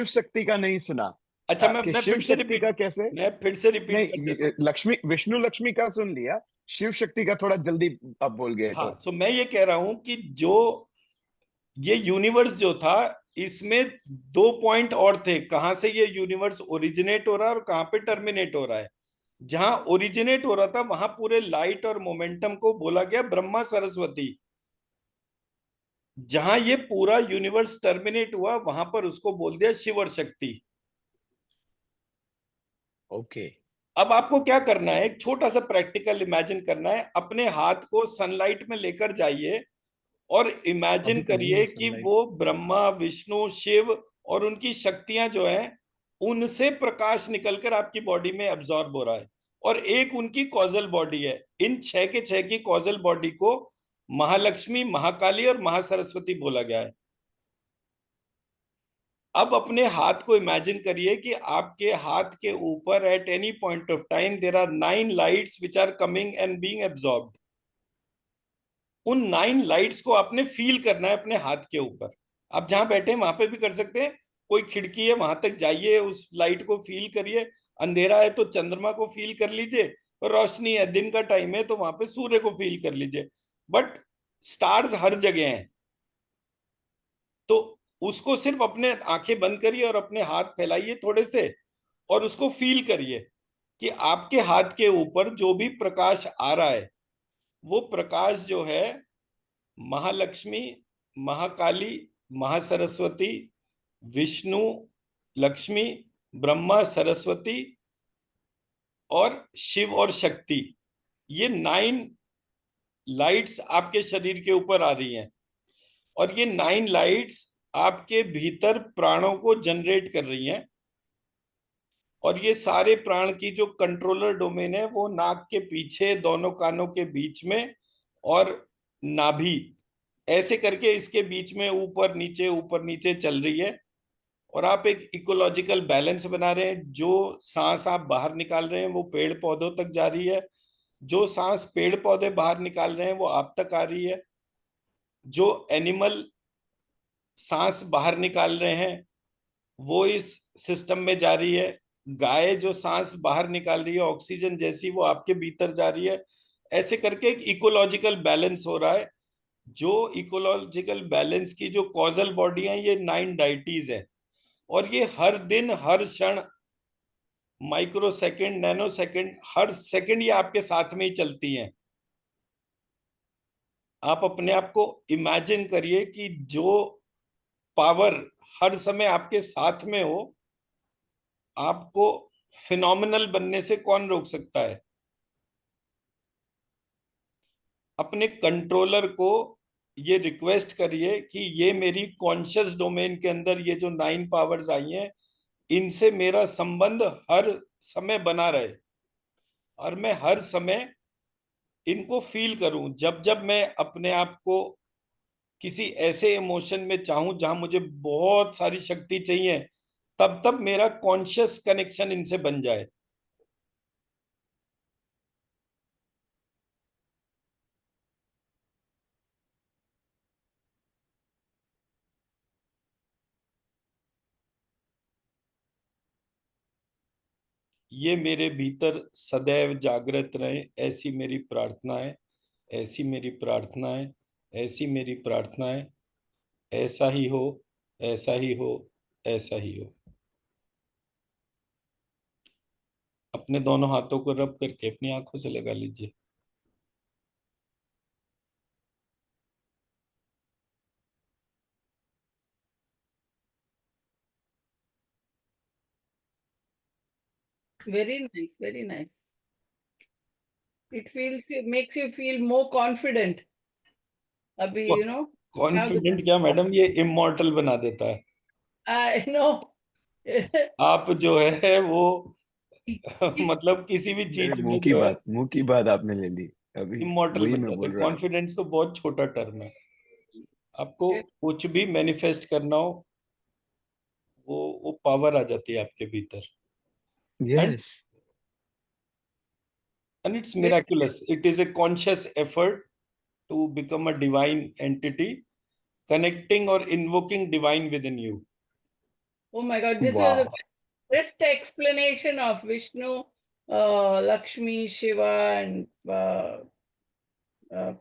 शक्ति का नहीं सुना। अच्छा, कि मैं शिव फिर से शक्ति का कैसे? रिपीट कर देता नहीं, हूँ। विष्णु लक्ष्मी का सुन लिया, शिव शक्ति का थोड़ा जल्दी आप बोल गए हाँ, तो। तो मैं ये कह रहा हूं कि जो ये यूनिवर्स जो था, इसमें दो पॉइंट और थे, कहां से ये यूनिवर्स ओरिजिनेट हो रहा है और कहां पे टर्मिनेट हो रहा है। जहां ओरिजिनेट हो रहा था वहां पूरे लाइट और मोमेंटम को बोला गया ब्रह्मा सरस्वती। जहां ये पूरा यूनिवर्स टर्मिनेट हुआ, वहां पर उसको बोल दिया शिव और शक्ति। ओके। अब आपको क्या करना है, एक छोटा सा प्रैक्टिकल इमेजिन करना है। अपने हाथ को सनलाइट में लेकर जाइए और इमेजिन अभी तो नहीं है करिए कि सनलाइट। वो ब्रह्मा विष्णु शिव और उनकी शक्तियां जो हैं, उनसे प्रकाश निकलकर आपकी बॉडी में एब्जॉर्ब हो रहा है, और एक उनकी कॉजल बॉडी है। इन छह के छह की कॉजल बॉडी को महालक्ष्मी, महाकाली और महासरस्वती बोला गया है। अब अपने हाथ को इमेजिन करिए कि आपके हाथ के ऊपर at any point of time there are 9 lights which are coming and being absorbed. उन 9 लाइट्स को आपने फील करना है अपने हाथ के ऊपर। आप जहां बैठे हैं वहां पे भी कर सकते हैं, कोई खिड़की है वहां तक जाइए, उस लाइट को फील करिए। अंधेरा है तो चंद्रमा को फील कर लीजिए, और रोशनी है, दिन का टाइम है, तो वहां पे सूर्य को फील कर लीजिए। बट स्टार्स हर जगह हैं। तो उसको सिर्फ अपने आंखें बंद करिए और अपने हाथ फैलाइए थोड़े से, और उसको फील करिए कि आपके हाथ के ऊपर जो भी प्रकाश आ रहा है, वो प्रकाश जो है महालक्ष्मी, महाकाली, महासरस्वती, विष्णु, लक्ष्मी, ब्रह्मा, सरस्वती और शिव और शक्ति, ये 9 लाइट्स आपके शरीर के ऊपर आ रही हैं। और ये 9 लाइट्स आपके भीतर प्राणों को जनरेट कर रही हैं। और ये सारे प्राण की जो कंट्रोलर डोमेन है वो नाक के पीछे, दोनों कानों के बीच में और नाभि, ऐसे करके इसके बीच में ऊपर नीचे चल रही है। और आप एक इकोलॉजिकल बैलेंस बना रहे हैं। जो सांस आप बाहर निकाल रहे हैं वो पेड़ पौधों तक जा रही है, जो सांस पेड़ पौधे बाहर निकाल रहे हैं वो आप तक आ रही है, जो एनिमल सांस बाहर निकाल रहे हैं वो इस सिस्टम में जा रही है, गाय जो सांस बाहर निकाल रही है ऑक्सीजन जैसी वो आपके भीतर जा रही है। ऐसे करके एक इकोलॉजिकल बैलेंस हो रहा है। जो इकोलॉजिकल बैलेंस की जो कॉजल बॉडी है ये 9 डाइटीज है। और ये हर दिन हर क्षण, माइक्रो सेकंड, नैनो सेकंड, हर सेकंड ये आपके साथ में ही चलती हैं। आप अपने आप को इमेजिन करिए कि जो पावर हर समय आपके साथ में हो, आपको फिनोमिनल बनने से कौन रोक सकता है? अपने कंट्रोलर को ये रिक्वेस्ट करिए कि ये मेरी कॉन्शियस डोमेन के अंदर ये जो 9 पावर्स आई हैं इनसे मेरा संबंध हर समय बना रहे, और मैं हर समय इनको फील करूं। जब जब मैं अपने आप को किसी ऐसे इमोशन में चाहूं जहां मुझे बहुत सारी शक्ति चाहिए, तब तब मेरा कॉन्शियस कनेक्शन इनसे बन जाए। ये मेरे भीतर सदैव जागृत रहे, ऐसी मेरी प्रार्थना है, ऐसी मेरी प्रार्थना है, ऐसी मेरी प्रार्थना है। ऐसा ही हो, ऐसा ही हो, ऐसा ही हो। अपने दोनों हाथों को रब करके अपनी आंखों से लगा लीजिए। Very nice, very nice. It feels, it makes you feel more confident. Abhi, you know, have the, confident क्या मैडम, ये इमॉर्टल बना देता है। I know. आप जो है वो Is- मतलब किसी भी मेरे चीज में जो है मुंह की बात आपने ले ली अभी। इमॉर्टल वही बन मैं जाते बोल हैं। रहा था। कॉन्फिडेंस तो बहुत छोटा टर्म है। आपको कुछ भी मैनिफेस्ट करना हो, वो पावर आ जाती है आपके भीतर। And yes. and it's miraculous. It is a conscious effort to become a divine entity, connecting or invoking divine within you. Oh my God, this was वाह। the best explanation of Vishnu, Lakshmi, Shiva, and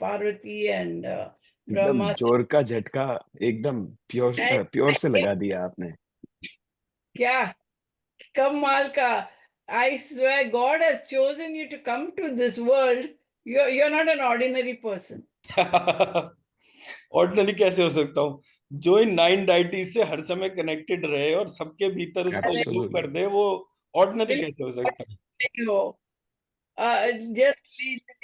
Parvati, and एकदम Brahma. जोर का झटका, एकदम I- pure I- से लगा दिया आपने। क्या कमाल का! I swear God has chosen you to come to this world. You're not an ordinary person. Ordinary कैसे हो सकता हूँ? जो इन 9 डाइटीज से हर समय कनेक्टेड रहे और सबके भीतर उसको इन्वोक कर एब्सोल्युटली। दे, वो ऑर्डिनरी बिल्कुल कैसे हो सकता है? नहीं हो। Just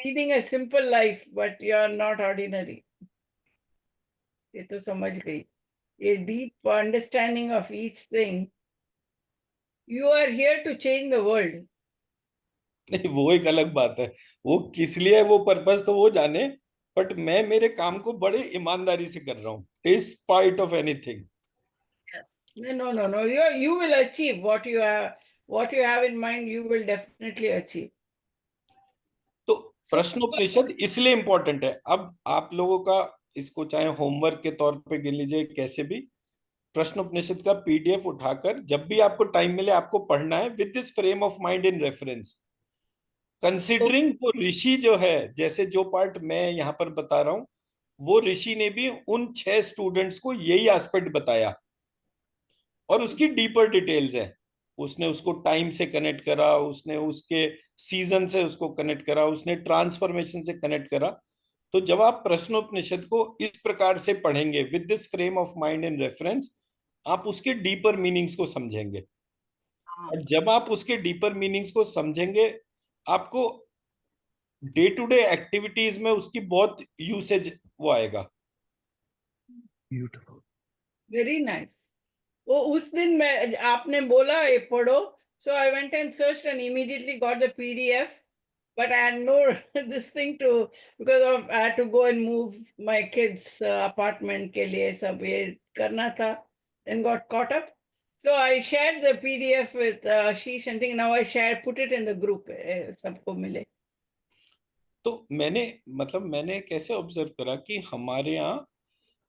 leading a simple life, but you're not ordinary. ये तो समझ गई। A deep understanding of each thing. You are here to change the world. नहीं, वो एक अलग बात है। वो किस लिए है वो पर्पस तो वो जाने, बट मैं मेरे काम को बड़े ईमानदारी से कर रहा हूँ, spite of anything. Yes. No. You will achieve what you have in mind. You will definitely achieve. तो So प्रश्नोपनिषद इसलिए इंपॉर्टेंट है। अब आप लोगों का इसको चाहे होमवर्क के तौर पे गिन लीजिए, कैसे भी प्रश्नोपनिषद का पीडीएफ उठाकर जब भी आपको टाइम मिले आपको पढ़ना है, with this frame of mind in reference, considering वो ऋषि जो है, जैसे जो पार्ट मैं यहाँ पर बता रहा हूँ वो ऋषि ने भी उन 6 स्टूडेंट्स को यही एस्पेक्ट बताया, और उसकी डीपर डिटेल्स है। उसने उसको टाइम से कनेक्ट करा, उसने उसके सीजन से उसको कनेक्ट करा, उसने ट्रांसफॉर्मेशन से कनेक्ट करा। तो जब आप प्रश्नोपनिषद को इस प्रकार से पढ़ेंगे with this frame of mind in reference, आप उसके डीपर मीनिंग्स को समझेंगे। और जब आप उसके डीपर मीनिंग्स को समझेंगे, आपको डे टू डे एक्टिविटीज में उसकी बहुत यूसेज वो आएगा। ब्यूटीफुल। very nice. वो उस दिन मैं आपने बोला ये पढ़ो, So I went and searched and immediately got the PDF, but I had no this thing to, because of I had to go and move my kids' apartment के लिए सब ये करना था, then got caught up. So I shared the PDF with Ashish and think now I put it in the group, सबको मिले. तो मैंने कैसे ऑब्जर्व करा कि हमारे यहाँ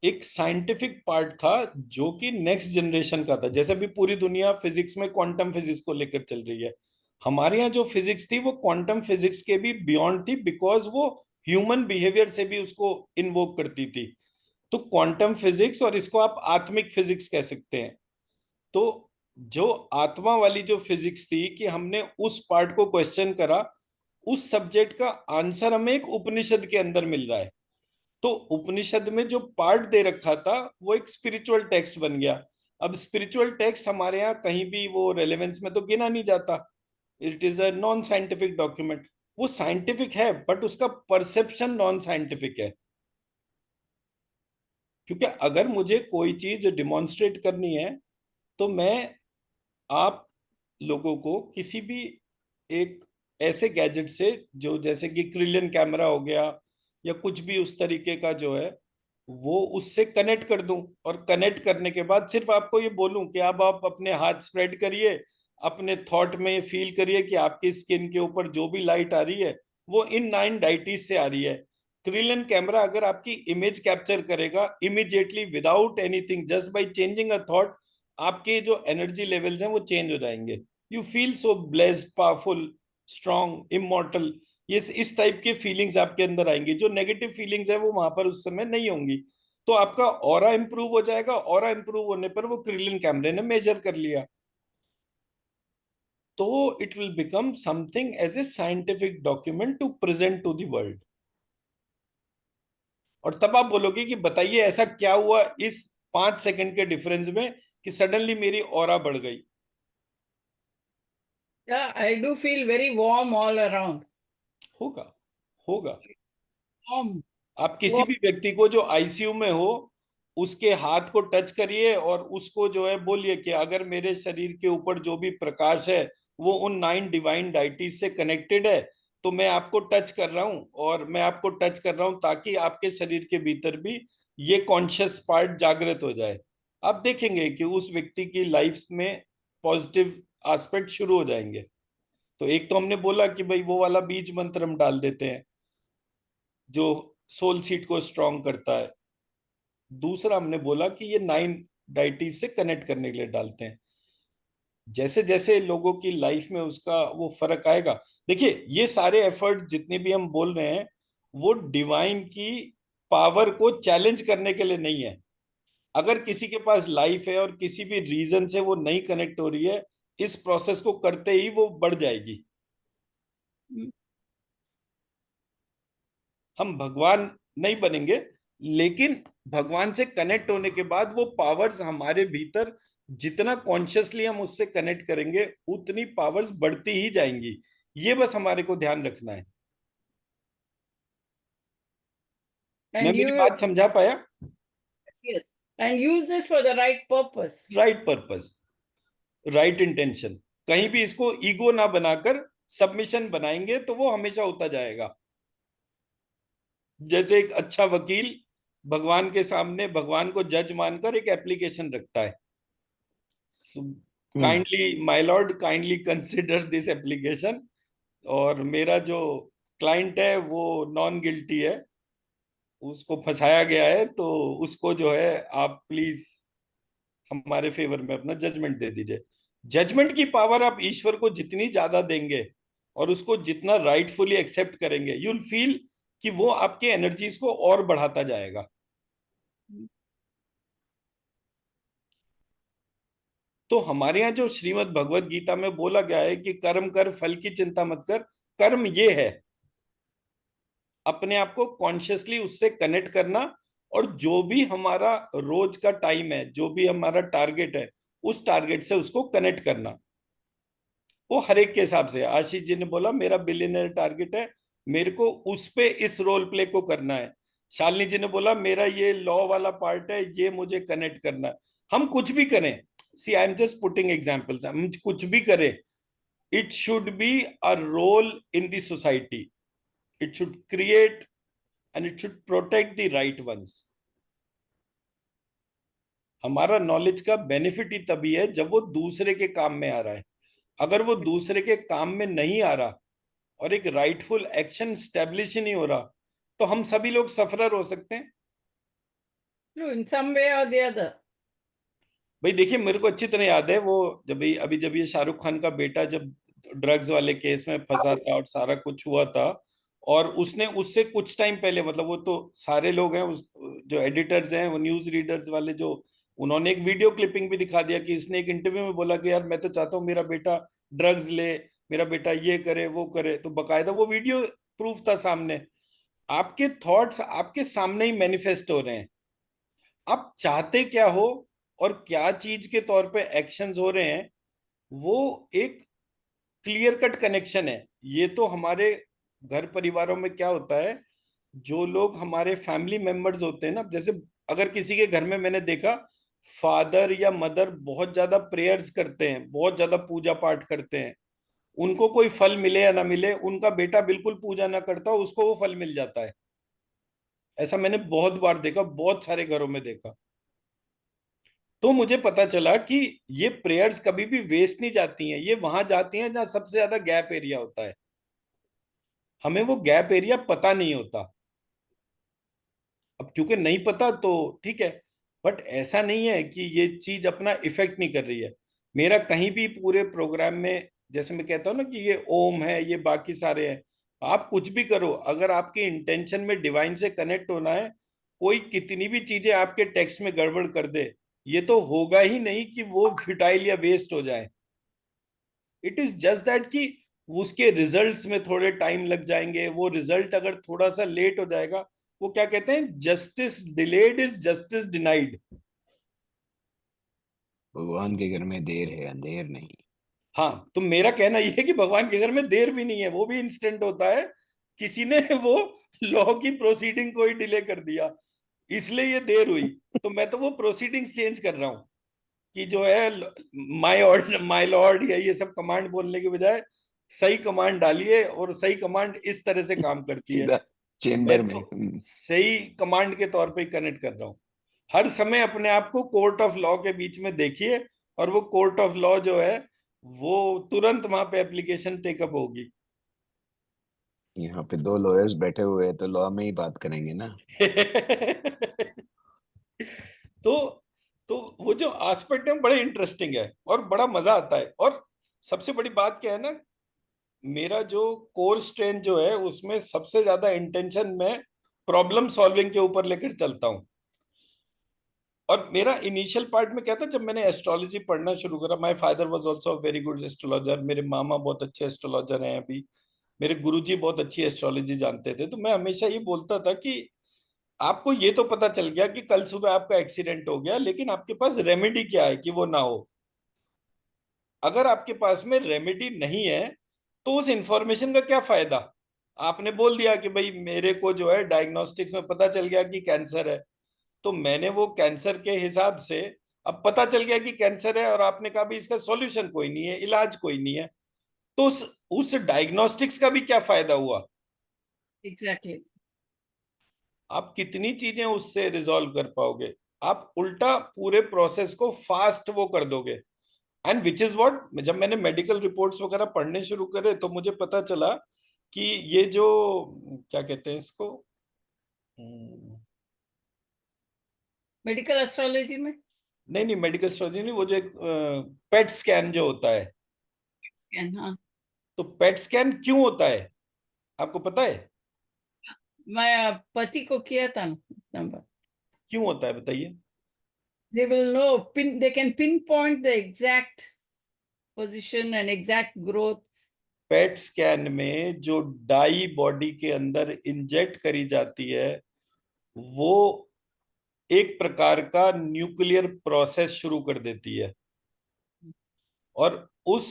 एक साइंटिफिक पार्ट था जो कि नेक्स्ट जनरेशन का था। जैसे अभी पूरी दुनिया फिजिक्स में क्वांटम फिजिक्स को लेकर चल रही है, हमारे यहाँ जो फिजिक्स थी वो क्वांटम फिजिक्स के भी बियॉन्ड थी, बिकॉज वो ह्यूमन बिहेवियर से भी उसको इन्वोक करती थी। तो क्वांटम फिजिक्स, और इसको आप आत्मिक फिजिक्स कह सकते हैं। तो जो आत्मा वाली जो फिजिक्स थी कि हमने उस पार्ट को क्वेश्चन करा, उस सब्जेक्ट का आंसर हमें एक उपनिषद के अंदर मिल रहा है। तो उपनिषद में जो पार्ट दे रखा था वो एक स्पिरिचुअल टेक्स्ट बन गया। अब स्पिरिचुअल टेक्स्ट हमारे यहाँ कहीं भी वो रेलेवेंस में तो गिना नहीं जाता, it is a non scientific document. वो साइंटिफिक है बट उसका परसेप्शन नॉन साइंटिफिक है। क्योंकि अगर मुझे कोई चीज डिमॉन्स्ट्रेट करनी है तो मैं आप लोगों को किसी भी एक ऐसे गैजेट से, जो जैसे कि क्रिलियन कैमरा हो गया या कुछ भी उस तरीके का जो है, वो उससे कनेक्ट कर दूं, और कनेक्ट करने के बाद सिर्फ आपको ये बोलूं कि अब आप अपने हाथ स्प्रेड करिए, अपने थॉट में फील करिए कि आपकी स्किन के ऊपर जो भी लाइट आ रही है वो इन 9 डाइटीज से आ रही है। क्रिलियन कैमरा अगर आपकी इमेज कैप्चर करेगा immediately without anything, just by changing a thought, आपके जो एनर्जी लेवल्स हैं वो चेंज हो जाएंगे। You feel so blessed, powerful, strong, immortal. ये इस टाइप के फीलिंग्स आपके अंदर आएंगी। जो नेगेटिव फीलिंग्स है वो वहां पर उस समय नहीं होंगी। तो आपका ऑरा इंप्रूव हो जाएगा। ऑरा इंप्रूव होने पर वो क्रिलियन कैमरे ने मेजर कर लिया, तो it will become something as a scientific document to present to the world. और तब आप बोलोगे कि बताइए ऐसा क्या हुआ इस 5 सेकंड के डिफरेंस में कि सडनली मेरी ऑरा बढ़ गई। Yeah, I do feel very warm all around. होगा, होगा। Warm. आप किसी भी व्यक्ति को जो आईसीयू में हो उसके हाथ को टच करिए और उसको जो है बोलिए कि अगर मेरे शरीर के ऊपर जो भी प्रकाश है वो उन 9 डिवाइन डाइटीज से कनेक्टेड है, तो मैं आपको टच कर रहा हूं, और मैं आपको टच कर रहा हूं ताकि आपके शरीर के भीतर भी ये कॉन्शियस पार्ट जागृत हो जाए। आप देखेंगे कि उस व्यक्ति की लाइफ में पॉजिटिव एस्पेक्ट शुरू हो जाएंगे। तो एक तो हमने बोला कि भाई वो वाला बीज मंत्र हम डाल देते हैं जो सोल सीट को स्ट्रांग करता है। दूसरा हमने बोला कि ये 9 डाइटीज से कनेक्ट करने के लिए डालते हैं। जैसे जैसे लोगों की लाइफ में उसका वो फर्क आएगा। देखिए ये सारे एफर्ट जितने भी हम बोल रहे हैं वो डिवाइन की पावर को चैलेंज करने के लिए नहीं है। अगर किसी के पास लाइफ है और किसी भी रीजन से वो नहीं कनेक्ट हो रही है, इस प्रोसेस को करते ही वो बढ़ जाएगी। हम भगवान नहीं बनेंगे, लेकिन भगवान से कनेक्ट होने के बाद वो पावर्स हमारे भीतर जितना कॉन्शियसली हम उससे कनेक्ट करेंगे उतनी पावर्स बढ़ती ही जाएंगी। ये बस हमारे को ध्यान रखना है। मैं And मेरी you, बात समझा पाया? yes, and use this for the right purpose. Right purpose, right intention. कहीं भी इसको ईगो ना बनाकर सबमिशन बनाएंगे तो वो हमेशा होता जाएगा। जैसे एक अच्छा वकील भगवान के सामने भगवान को जज मानकर एक एप्लीकेशन रखता है, kindly my Lord kindly consider this application, और मेरा जो क्लाइंट है वो नॉन गिल्टी है, उसको फंसाया गया है, तो उसको जो है आप प्लीज हमारे फेवर में अपना जजमेंट दे दीजिए। जजमेंट की पावर आप ईश्वर को जितनी ज्यादा देंगे और उसको जितना राइटफुली एक्सेप्ट करेंगे, यू विल फील कि वो आपके एनर्जीज को और बढ़ाता जाएगा। तो हमारे यहाँ जो श्रीमद् भगवत गीता में बोला गया है कि कर्म कर, फल की चिंता मत कर। कर्म ये है अपने आप को कॉन्शियसली उससे कनेक्ट करना, और जो भी हमारा रोज का टाइम है, जो भी हमारा टारगेट है, उस टारगेट से उसको कनेक्ट करना। वो हर एक के हिसाब से। आशीष जी ने बोला मेरा बिलियनर टारगेट है, मेरे को उस पे इस रोल प्ले को करना है। शालिनी जी ने बोला मेरा ये लॉ वाला पार्ट है, ये मुझे कनेक्ट करना है। हम कुछ भी करें, see I am just putting examples, हम कुछ भी करें, it should be a role in the society. It should create and it should protect the right ones. हमारा नॉलेज का बेनिफिट ही तभी है जब वो दूसरे के काम में आ रहा है. अगर वो दूसरे के काम में नहीं आ रहा और एक राइटफुल एक्शन स्टैब्लिश ही नहीं हो रहा, तो हम सभी लोग सफरर हो सकते हैं. True, in some way or the other. भाई देखिए, मेरे को अच्छी तरह याद है वो जब ये शाहरुख खान का बेटा जब ड्रग्स वाले केस में फंसा था और सारा कुछ हुआ था, और उसने उससे कुछ टाइम पहले, मतलब वो तो सारे लोग हैं उस, जो एडिटर्स हैं वो न्यूज रीडर्स वाले, जो उन्होंने एक वीडियो क्लिपिंग भी दिखा दिया कि इसने एक इंटरव्यू में बोला कि यार मैं तो चाहता हूँ मेरा बेटा ड्रग्स ले, मेरा बेटा ये करे वो करे. तो बकायदा वो वीडियो प्रूफ था सामने. आपके थॉट्स आपके सामने ही मैनिफेस्ट हो रहे हैं. आप चाहते क्या हो और क्या चीज के तौर पे एक्शंस हो रहे हैं, वो एक क्लियर कट कनेक्शन है. ये तो हमारे घर परिवारों में क्या होता है, जो लोग हमारे फैमिली मेंबर्स होते हैं ना, जैसे अगर किसी के घर में मैंने देखा फादर या मदर बहुत ज्यादा प्रेयर्स करते हैं, बहुत ज्यादा पूजा पाठ करते हैं, उनको कोई फल मिले या ना मिले, उनका बेटा बिल्कुल पूजा ना करता हो, उसको वो फल मिल जाता है. ऐसा मैंने बहुत बार देखा, बहुत सारे घरों में देखा. तो मुझे पता चला कि ये प्रेयर्स कभी भी वेस्ट नहीं जाती हैं. ये वहां जाती हैं जहां सबसे ज्यादा गैप एरिया होता है. हमें वो गैप एरिया पता नहीं होता. अब क्योंकि नहीं पता तो ठीक है, बट ऐसा नहीं है कि ये चीज अपना इफेक्ट नहीं कर रही है. मेरा कहीं भी पूरे प्रोग्राम में, जैसे मैं कहता हूँ ना कि ये ओम है, ये बाकी सारे हैं, आप कुछ भी करो, अगर आपके इंटेंशन में डिवाइन से कनेक्ट होना है, कोई कितनी भी चीजें आपके टेक्स्ट में गड़बड़ कर दे, ये तो होगा ही नहीं कि वो फिटाइल या वेस्ट हो जाए. इट इज जस्ट दैट कि उसके रिजल्ट्स में थोड़े टाइम लग जाएंगे. वो रिजल्ट अगर थोड़ा सा लेट हो जाएगा, वो क्या कहते हैं, justice delayed is justice denied. भगवान के घर में देर है अंधेर नहीं. हाँ, तो मेरा कहना यह है कि भगवान के घर में देर भी नहीं है, वो भी इंस्टेंट होता है. किसी ने वो लॉ की प्रोसीडिंग को ही डिले कर दिया, इसलिए ये देर हुई. तो मैं तो वो प्रोसीडिंग्स चेंज कर रहा हूँ कि जो है माय ऑर्डर माय लॉर्ड या ये सब कमांड बोलने के बजाय सही कमांड डालिए, और सही कमांड इस तरह से काम करती है. सीधा तो मैं चेम्बर में. तो सही कमांड के तौर पे ही कनेक्ट कर रहा हूँ. हर समय अपने आप को कोर्ट ऑफ लॉ के बीच में देखिए, और वो कोर्ट ऑफ लॉ जो है वो तुरंत वहां पे एप्लीकेशन टेकअप होगी. यहाँ पे दो लॉयर्स बैठे हुए हैं तो लॉ में ही बात करेंगे ना. तो तो वो जो एस्पेक्ट है बड़े इंटरेस्टिंग है और बड़ा मजा आता है. और सबसे बड़ी बात क्या है ना, मेरा जो कोर स्ट्रेन जो है उसमें सबसे ज्यादा इंटेंशन में प्रॉब्लम सॉल्विंग के ऊपर लेकर चलता हूँ. और मेरा इनिशियल पार्ट में क्या था, जब मैंने एस्ट्रोलॉजी पढ़ना शुरू करा, my father was also very good astrologer. मेरे मामा बहुत अच्छे एस्ट्रोलॉजर हैं अभी. मेरे गुरुजी बहुत अच्छी एस्ट्रोलॉजी जानते थे. तो मैं हमेशा ये बोलता था कि आपको ये तो पता चल गया कि कल सुबह आपका एक्सीडेंट हो गया, लेकिन आपके पास रेमेडी क्या है कि वो ना हो. अगर आपके पास में रेमेडी नहीं है, तो उस इंफॉर्मेशन का क्या फायदा. आपने बोल दिया कि भाई मेरे को जो है डायग्नोस्टिक्स में पता चल गया कि कैंसर है, तो मैंने वो कैंसर के हिसाब से, अब पता चल गया कि कैंसर है और आपने कहा भी इसका सॉल्यूशन कोई नहीं है, इलाज कोई नहीं है, तो उस डायग्नोस्टिक्स का भी क्या फायदा हुआ. Exactly. आप कितनी चीजें उससे रिजॉल्व कर पाओगे. आप उल्टा पूरे प्रोसेस को फास्ट वो कर दोगे. एंड विच इज व्हाट, जब मैंने मेडिकल रिपोर्ट्स वगैरह पढ़ने शुरू करे तो मुझे पता चला कि ये जो क्या कहते हैं इसको, Medical astrology में नहीं नहीं, मेडिकल सर्जरी नहीं, वो जो एक पेट स्कैन जो होता है, scan, हाँ. तो पेट स्कैन क्यों होता है आपको पता है? मैं पति को किया था नंबर. क्यों होता है बताइए. They will know, they can pinpoint the exact position and exact growth. PET scan में जो डाई बॉडी के अंदर इंजेक्ट करी जाती है, वो एक प्रकार का न्यूक्लियर प्रोसेस शुरू कर देती है. और उस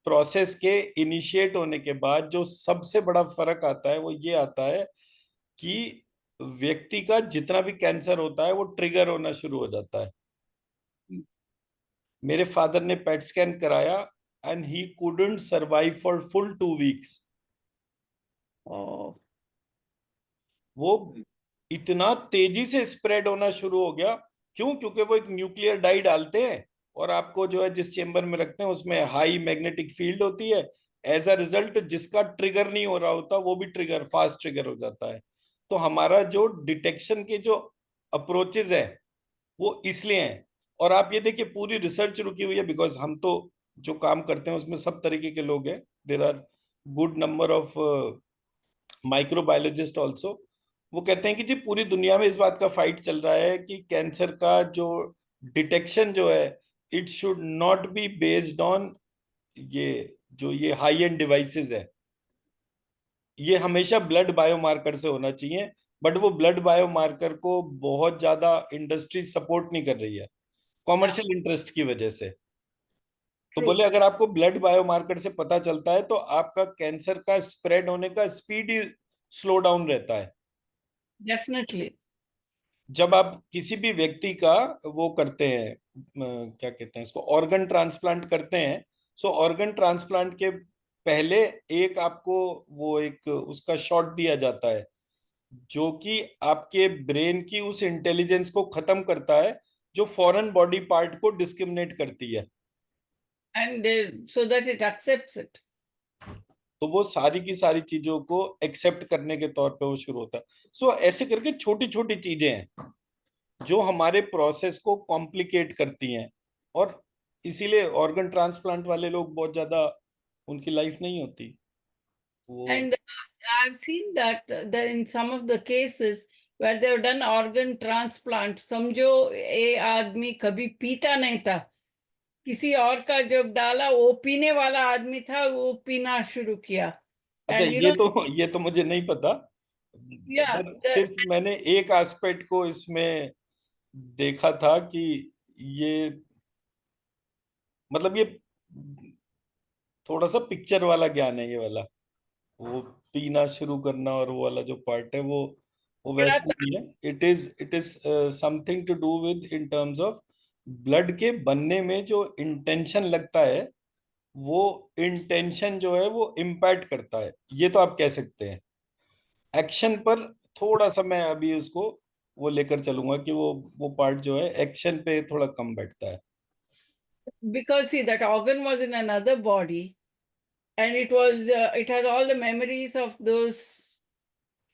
प्रोसेस के इनिशिएट होने के बाद जो सबसे बड़ा फर्क आता है वो ये आता है कि व्यक्ति का जितना भी कैंसर होता है वो ट्रिगर होना शुरू हो जाता है. मेरे फादर ने पेट स्कैन कराया, and he couldn't survive for full 2 weeks. Oh, वो इतना तेजी से स्प्रेड होना शुरू हो गया। क्यों? क्योंकि वो एक न्यूक्लियर डाई डालते हैं और आपको जो है जिस चेंबर में रखते हैं उसमें हाई मैग्नेटिक फील्ड होती है। एज अ रिजल्ट जिसका ट्रिगर नहीं हो रहा होता वो भी ट्रिगर, फास्ट ट्रिगर हो जाता है। तो हमारा जो डिटेक्शन के जो अप्रोचेज है वो इसलिए हैं। और आप ये देखिए पूरी रिसर्च रुकी हुई है, बिकॉज हम तो जो काम करते हैं उसमें सब तरीके के लोग हैं। There are good number of microbiologist also. वो कहते हैं कि जी पूरी दुनिया में इस बात का फाइट चल रहा है कि कैंसर का जो डिटेक्शन जो है it should not be based on ये जो ये हाई एंड डिवाइसेस है, ये हमेशा ब्लड बायोमार्कर से होना चाहिए। बट वो ब्लड बायोमार्कर को बहुत ज्यादा इंडस्ट्री सपोर्ट नहीं कर रही है कॉमर्शियल इंटरेस्ट की वजह से। तो true. बोले अगर आपको ब्लड बायोमार्कर से पता चलता है तो आपका कैंसर का स्प्रेड होने का स्पीड ही स्लो डाउन रहता है। Definitely. जब आप किसी भी व्यक्ति का वो करते हैं क्या कहते हैं इसको, ऑर्गन ट्रांसप्लांट करते हैं। सो ऑर्गन ट्रांसप्लांट के पहले एक आपको वो एक उसका शॉट दिया जाता है जो कि आपके ब्रेन की उस इंटेलिजेंस को खत्म करता है जो फॉरेन बॉडी पार्ट को डिस्क्रिमिनेट करती है। And so that it accepts it. तो वो सारी की सारी चीजों को एक्सेप्ट करने के तौर पे वो शुरू होता है। सो ऐसे करके छोटी छोटी चीजें हैं जो हमारे प्रोसेस को कॉम्प्लिकेट करती हैं। और इसीलिए ऑर्गन ट्रांसप्लांट वाले लोग बहुत ज्यादा उनकी लाइफ नहीं होती वो। And I've seen that that in some of the cases where they've done organ transplant, समझो ये आदमी कभी पीता नहीं था, किसी और का जब डाला वो पीने वाला आदमी था, वो पीना शुरू किया। अच्छा, And you know, ये तो मुझे नहीं पता। yeah, बट सिर्फ मैंने एक एस्पेक्ट को इसमें देखा था कि ये मतलब ये थोड़ा सा पिक्चर वाला ज्ञान है ये वाला। वो पीना शुरू करना और वो वाला जो पार्ट है वो बड़ा वैसा नहीं है। It is something to do with in terms of blood के बनने में जो इंटेंशन लगता है, वो इंटेंशन जो है वो इम्पैक्ट करता है, ये तो आप कह सकते हैं। एक्शन पर थोड़ा सा मैं अभी उसको वो लेकर चलूंगा कि वो पार्ट जो है एक्शन पे थोड़ा कम बैठता है। because see that organ was in another body, and it was it has all the memories of those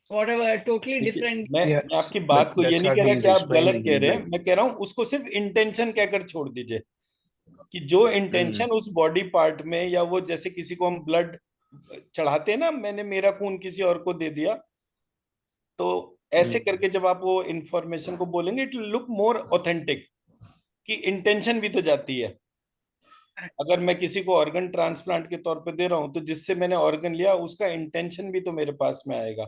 whatever totally देखिए different. मैं Yes, आपकी but बात को ये that's नहीं what कह रहा he is कि आप गलत explaining कह रहे हैं, that. मैं कह रहा हूं उसको सिर्फ इंटेंशन कहकर छोड़ दीजिए कि जो इंटेंशन उस बॉडी पार्ट में, या वो जैसे किसी को हम ब्लड चढ़ाते हैं ना, मैंने मेरा खून किसी और को दे दिया, तो ऐसे करके जब आप वो इंफॉर्मेशन को बोलेंगे इट लुक मोर ऑथेंटिक कि इंटेंशन भी तो जाती है। अगर मैं किसी को ऑर्गन ट्रांसप्लांट के तौर पे दे रहा हूं तो जिससे मैंने ऑर्गन लिया उसका इंटेंशन भी तो मेरे पास में आएगा।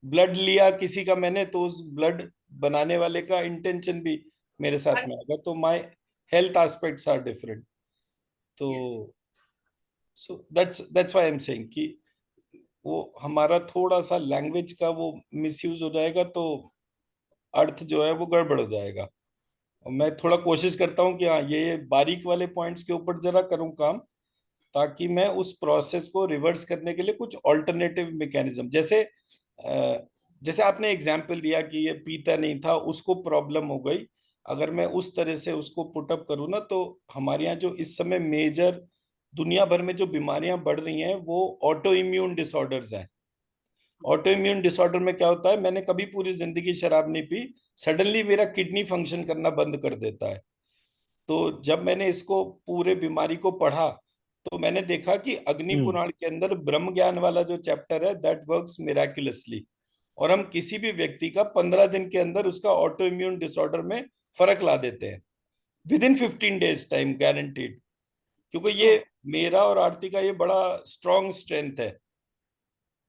ब्लड लिया किसी का मैंने तो उस ब्लड बनाने वाले का इंटेंशन भी मेरे साथ में आएगा। तो my health aspects are different. तो Yes. So that's why I am saying कि वो हमारा थोड़ा सा लैंग्वेज का वो मिसयूज हो जाएगा तो अर्थ जो है वो गड़बड़ हो जाएगा। और मैं थोड़ा कोशिश करता हूँ कि हाँ ये बारीक वाले पॉइंट्स के ऊपर जरा करूँ काम, ताकि मैं उस प्रोसेस को रिवर्स करने के लिए कुछ ऑल्टरनेटिव मैकेनिज्म, जैसे आपने एग्जाम्पल दिया कि ये पीता नहीं था उसको प्रॉब्लम हो गई। अगर मैं उस तरह से उसको पुटअप करूँ ना, तो हमारे यहाँ जो इस समय मेजर दुनिया भर में जो बीमारियां बढ़ रही हैं वो ऑटो इम्यून डिसऑर्डर्स हैं। ऑटो इम्यून डिसऑर्डर में क्या होता है, मैंने कभी पूरी जिंदगी शराब नहीं पी, सडनली मेरा किडनी फंक्शन करना बंद कर देता है। तो जब मैंने इसको पूरे बीमारी को पढ़ा तो मैंने देखा कि अग्नि पुराण के अंदर ब्रह्म ज्ञान वाला जो चैप्टर है दैट वर्क्स मिराकुलसली। और हम किसी भी व्यक्ति का 15 दिन के अंदर उसका ऑटो इम्यून डिसऑर्डर में फर्क ला देते हैं with in 15 days time guaranteed. क्योंकि ये मेरा और आरती का ये बड़ा स्ट्रॉन्ग स्ट्रेंथ है।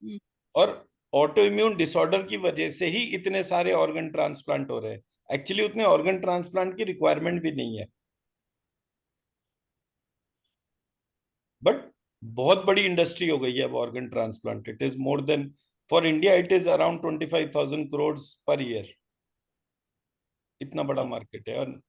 Mm. और ऑटो इम्यून डिसऑर्डर की वजह से ही इतने सारे ऑर्गन ट्रांसप्लांट हो रहे हैं। एक्चुअली उतने ऑर्गन ट्रांसप्लांट की रिक्वायरमेंट भी नहीं है, बट बहुत बड़ी इंडस्ट्री हो गई है अब organ transplant. It is more than, for India it is around 25,000 crore per year. इतना बड़ा मार्केट है। और